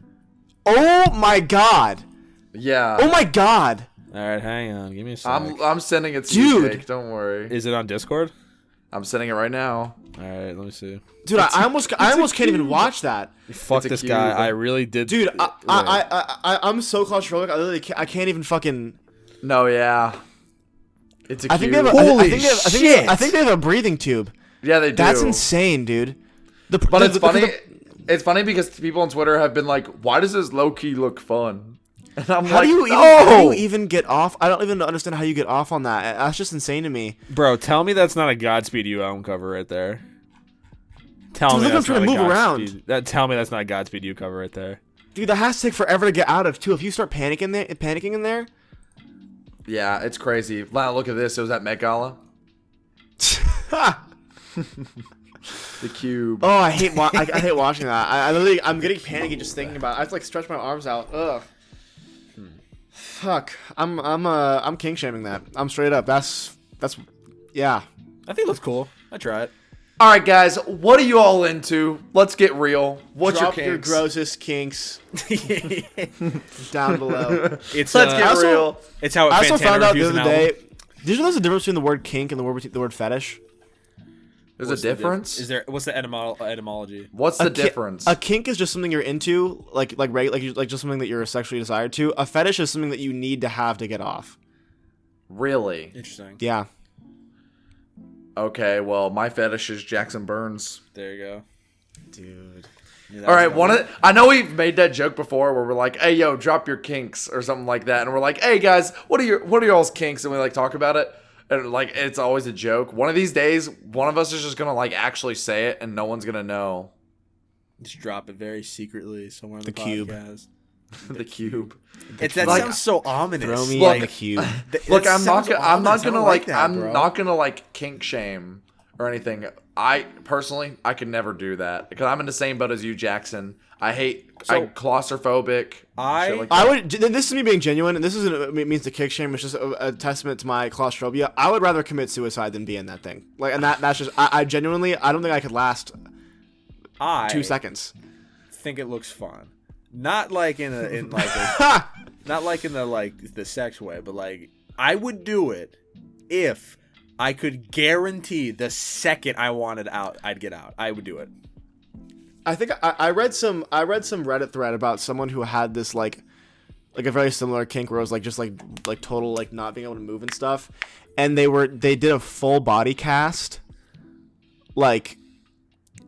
Oh my god. Yeah. Oh my god. All right, hang on. Give me a second. I'm sending it to you, Dude. Jake. Don't worry. Is it on Discord? I'm sending it right now. All right, let me see. Dude, I almost can't even watch that. Fuck a this cube. guy. I really did. Dude, I'm so claustrophobic. I literally I can't even fucking. No, yeah. It's a I think cube. they have. Holy I think they have a breathing tube. Yeah, they do. That's insane, dude. But it's funny. It's funny because people on Twitter have been like, "Why does this low key look fun?" And I'm How like, do you even get off? I don't even understand how you get off on that. That's just insane to me. Bro, tell me that's not a Godspeed You album cover right there. Tell Dude, me look, that's I'm trying not to a move Godspeed. Tell me that's not a Godspeed You cover right there. Dude, that has to take forever to get out of too. If you start panicking in there. yeah, it's crazy. Wow, look at this. It was at Met Gala. The cube. Oh, I hate I hate watching that. I literally I'm getting panicky just thinking about it. I have to like stretch my arms out. Ugh. Fuck. I'm king shaming that. I'm straight up. That's yeah. I think it looks cool. I try it. All right, guys. What are you all into? Let's get real. What's Drop your your kinks? grossest kinks down below. It's Let's get also- real. It's how I also Fantana found out the reviews other an album. day. Did you know there's a difference between the word kink and the word fetish? There's What's a the difference. Is there? What's the etymology? What's the difference? A kink is just something you're into, like just something that you're sexually desired to. A fetish is something that you need to have to get off. Really? Interesting. Yeah. Okay. Well, my fetish is Jackson Burns. There you go. Dude. All right, I know we've made that joke before where we're like, "Hey, yo, drop your kinks" or something like that, and we're like, "Hey, guys, what are y'all's kinks?" And we like talk about it, and like it's always a joke. One of these days, one of us is just gonna like actually say it, and no one's gonna know. Just drop it very secretly somewhere in the cube. podcast. The cube. That Like, sounds so ominous. Throw me Look, in the cube. Look, That I'm not sounds gonna, I'm not ominous. I gonna don't like, that, I'm bro. not gonna like kink shame or anything. I personally, I could never do that because I'm in the same boat as you, Jackson. I'm claustrophobic. shit like that. I would. This is me being genuine, and this isn't it means to kick shame. It's just a testament to my claustrophobia. I would rather commit suicide than be in that thing. Like, and that's just. I genuinely, I don't think I could last 2 seconds. think it looks fun. Not like not like in the sex way, but like I would do it if I could guarantee the second I wanted out, I'd get out. I would do it. I think I read some Reddit thread about someone who had this like a very similar kink where it was like just like total like not being able to move and stuff, and they did a full body cast,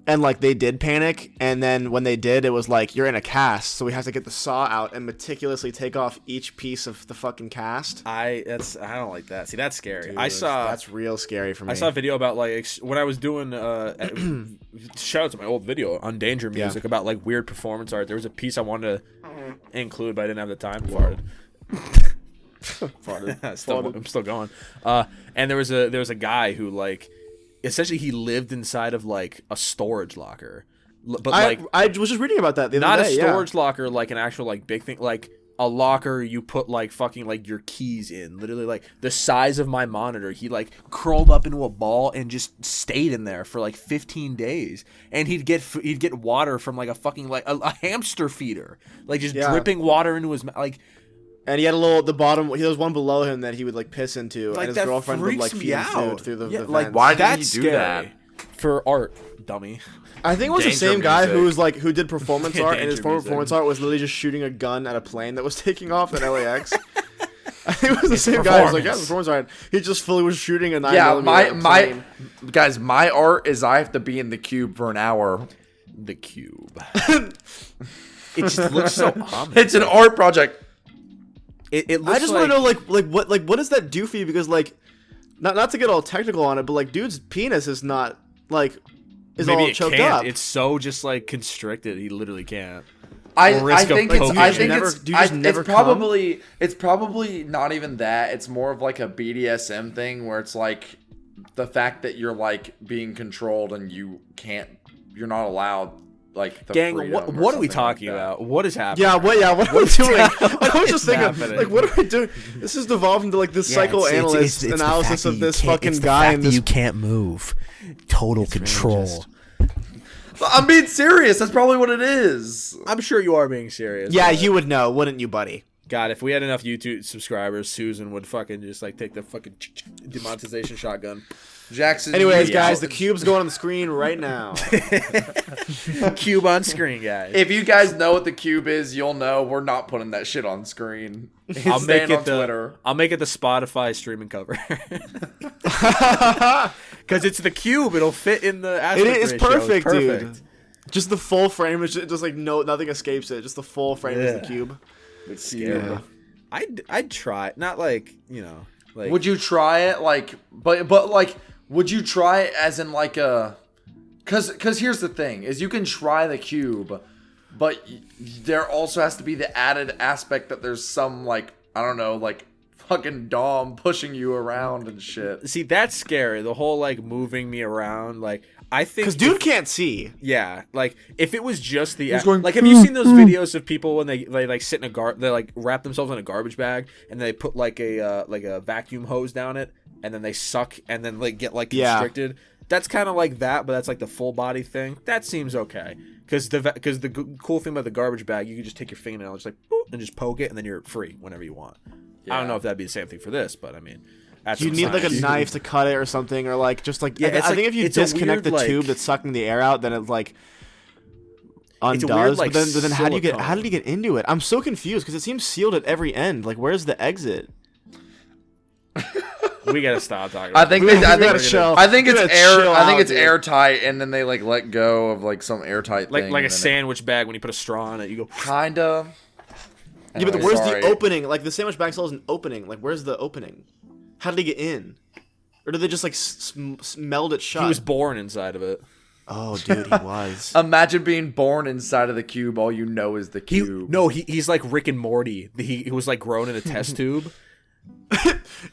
and like they did panic, and then when they did, it was like you're in a cast, so we have to get the saw out and meticulously take off each piece of the fucking cast. I don't like that. See, that's scary. Dude, I saw that's real scary for me. I saw a video about like when I was doing shout out to my old video on Danger Music about like weird performance art. There was a piece I wanted to include, but I didn't have the time. Farted. I'm still going. And there was a guy who like essentially he lived inside of like a storage locker, but like I was just reading about that the other not day. a storage locker, like an actual like big thing, like a locker you put like fucking like your keys in, literally like the size of my monitor. He like curled up into a ball and just stayed in there for like 15 days, and he'd get water from like a fucking like a hamster feeder, like just dripping water into his mouth, like. And he had the bottom. There was one below him that he would like piss into, Like, and his that girlfriend would like freaks feed me him food out. through the Yeah, like vents. Why did that's he do that? scary. For art, dummy. I think it was the Danger same guy music. who did performance art, and his Danger former music. performance art was literally just shooting a gun at a plane that was taking off at LAX. I think it was the same guy. I was like, yeah, performance art. He just fully was shooting a 9mm. Yeah, at a plane. my art is I have to be in the cube for an hour. The cube. It just looks so ominous. It's an art project. It looks I just want to know what does that do for you? Because like, not to get all technical on it, but like, dude's penis is not like is maybe all it choked can't. up. It's so just like constricted. He literally can't. I risk of think poking. it's probably not even that. It's more of like a BDSM thing where it's like the fact that you're like being controlled and you're not allowed like the Gang, freedom what or are we something talking like that. about? What is happening? Yeah, what are we doing? I was just thinking, happening? like, what are we doing? This has devolved into like this psychoanalyst analysis of this fucking guy and this. You can't move. Total control. I'm being serious. That's probably what it is. I'm sure you are being serious. Yeah, but- you would know, wouldn't you, buddy? God, if we had enough YouTube subscribers, Susan would fucking just like take the fucking demonetization shotgun. Jackson. Anyways, you- guys, the cube's going on the screen right now. Cube on screen, guys. If you guys know what the cube is, you'll know we're not putting that shit on screen. It's I'll make staying it on the Twitter. I'll make it the Spotify streaming cover. Because it's the cube, it'll fit in the aspect It is ratio. perfect, dude. Just the full frame is just like nothing escapes it. Just the full frame is the cube. It's Scary. scary. I'd try it. Not like, like Would you try it but like would you try it as in like a cuz here's the thing is you can try the cube but there also has to be the added aspect that there's some like I don't know like fucking dom pushing you around and shit. see that's scary. The whole like moving me around like I think Because dude can't see. yeah, like if it was just the going, like, have you seen those videos of people when they like sit in they like wrap themselves in a garbage bag and they put like a vacuum hose down it and then they suck and then like get like Yeah. constricted. That's kind of like that, but that's like the full body thing. That seems okay because the cool thing about the garbage bag, you can just take your fingernail and just like boop, and just poke it and then you're free whenever you want. I don't know if that'd be the same thing for this, but I mean. That's You some need like a science. knife to cut it or something, or like just like Yeah, it's I like- think if you it's a disconnect weird, the like- tube that's sucking the air out, then it like It's a undoes. weird, like, but then how do you silicone. get into it? I'm so confused because it seems sealed at every end. Like where's the exit? We gotta stop talking. I About think We gotta it's chill. I think We it's gotta air chill I think out, it's dude. airtight and then they like let go of like some airtight like thing. like a and then sandwich bag when you put a straw in it, you go. Kinda. Yeah, but Anyway, where's sorry. the opening? Like the sandwich bag still has an opening. Like where's the opening? How did he get in? Or did they just like meld it shut? He was born inside of it. Oh, dude, he was. Imagine being born inside of the cube. All you know is the cube. He's like Rick and Morty. He was like grown in a test tube.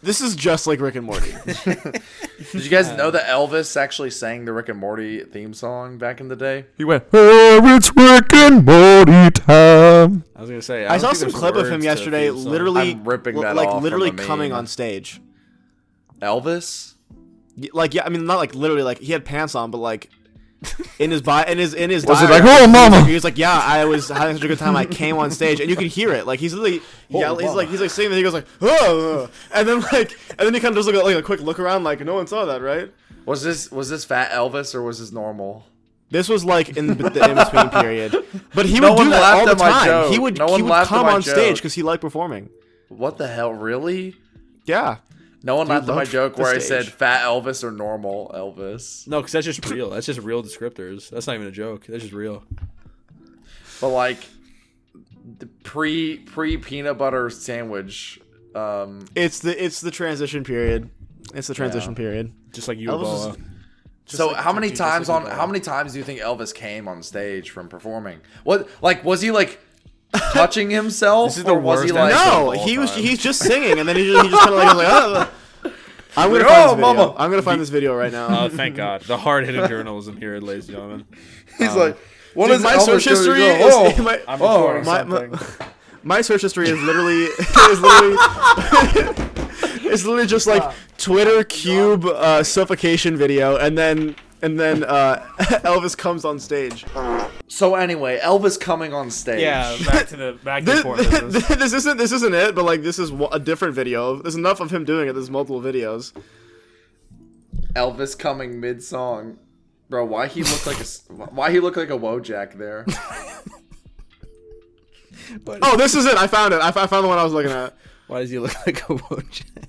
This is just like Rick and Morty. Did you guys know that Elvis actually sang the Rick and Morty theme song back in the day? He went, oh, it's Rick and Morty time. I was gonna say. I don't saw think some there's clip of words him to yesterday, theme song. literally I'm ripping that like off from literally a meme. coming on stage. Elvis? Like yeah, I mean not like literally like he had pants on, but like in his Was it diary, like, oh, mama? he was like, yeah, I was having such a good time. I came on stage, and you can hear it. Like he's literally, he's like singing, and he goes like, oh, and then he kind of does like a quick look around, like no one saw that, right? Was this Fat Elvis or was this normal? This was like in the in-between period, but he No would one do that laughed all the at my time. joke. He would No one laughed at come my on stage joke. because he liked performing. What the hell? Really? Yeah, No one laughed at my loved joke the where I stage. said Fat Elvis or normal Elvis. No, because that's just real. That's just real descriptors. That's not even a joke. That's just real. But like the pre peanut butter sandwich. it's the transition period. It's the transition period. Just like you, Elvis was- Ebola. So like- how many dude, just times like on Ebola. how many times do you think Elvis came on stage from performing? What like was he like touching himself? This is the or was he worst like episode No, of all he was. time. He's just singing, and then he just kind of like, oh. I'm gonna Like, find oh, this video. mama. I'm gonna find this video right now. Oh, thank God. The hard-hitting journalism here, ladies and gentlemen. He's like what Dude, is my Elvis search doing? history He's is like, oh, my, I'm Oh, recording something. my search history is literally it's literally just like Twitter cube suffocation video, and then Elvis comes on stage. So anyway, Elvis coming on stage. Yeah, back to the porn business. This isn't it, but like this is a different video. There's enough of him doing it. There's multiple videos. Elvis coming mid song. Bro, why he look like a Wojak there? Oh, this is it. I found it. I found the one I was looking at. Why does he look like a Wojak?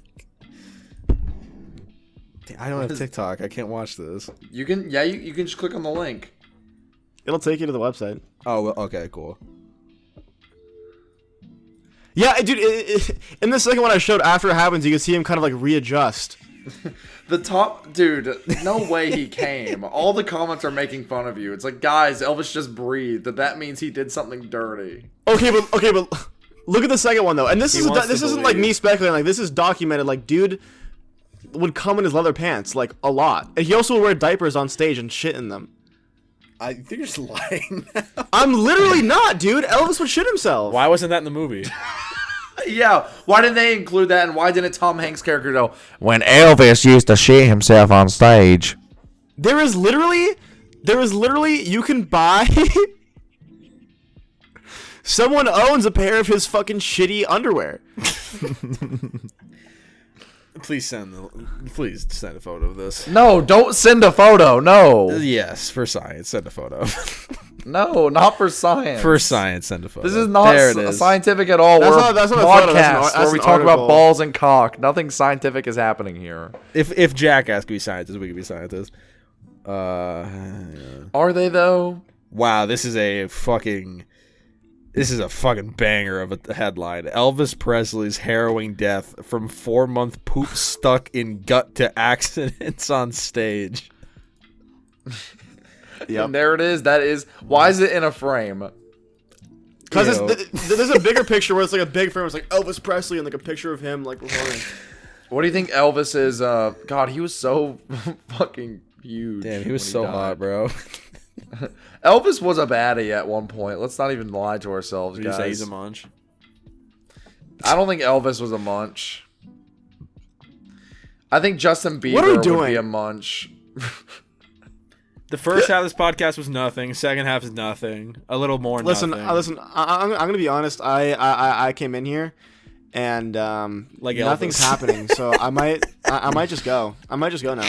I don't have TikTok. I can't watch this. You can you can just click on the link. It'll take you to the website. Oh, well, okay, cool. Yeah, dude. In the second one I showed, after it happens, you can see him kind of like readjust. The top dude, no way he came. All the comments are making fun of you. It's like, guys, Elvis just breathed. That means he did something dirty. Okay, but look at the second one though. And this wants to isn't like me believe. speculating. Like this is documented. Like, dude, would come in his leather pants like a lot. And he also would wear diapers on stage and shit in them. I think you're just lying. I'm literally not, dude. Elvis would shit himself. Why wasn't that in the movie? Yeah, why didn't they include that, and why didn't Tom Hanks' character go, When Elvis used to shit himself on stage. There is literally, you can buy. Someone owns a pair of his fucking shitty underwear. Please send a photo of this. no, don't send a photo, no. Yes, for science, send a photo. No, not for science. For science, send a photo. This is not there it is. scientific at all. We're that's a not a photo, podcast that's where we an talk about article. balls and cock. Nothing scientific is happening here. If Jackass could be scientists, we could be scientists. Are they, though? Wow, this is a fucking banger of a headline. Elvis Presley's harrowing death from 4-month poop stuck in gut to accidents on stage. Yep. And there it is. That is. Why is it in a frame? Because there's a bigger picture where it's like a big frame. It's like Elvis Presley and like a picture of him like performing. What do you think Elvis is? God, he was so fucking huge. Damn, he was when so died. hot, bro. Elvis was a baddie at one point. Let's not even lie to ourselves, Did you guys. say he's a munch? I don't think Elvis was a munch. I think Justin Bieber What are we would doing? be a munch. The first half of this podcast was nothing. Second half is nothing. A little more Listen, nothing. I'm gonna be honest. I came in here, and Like nothing's Elvis. happening. So I might just go. I might just go now.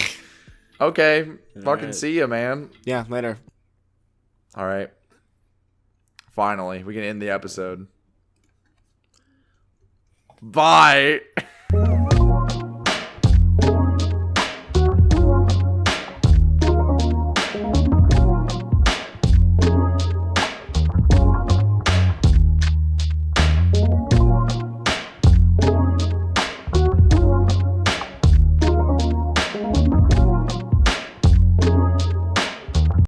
Okay, fucking right. see ya, man. Yeah, later. All right. Finally, we can end the episode. Bye.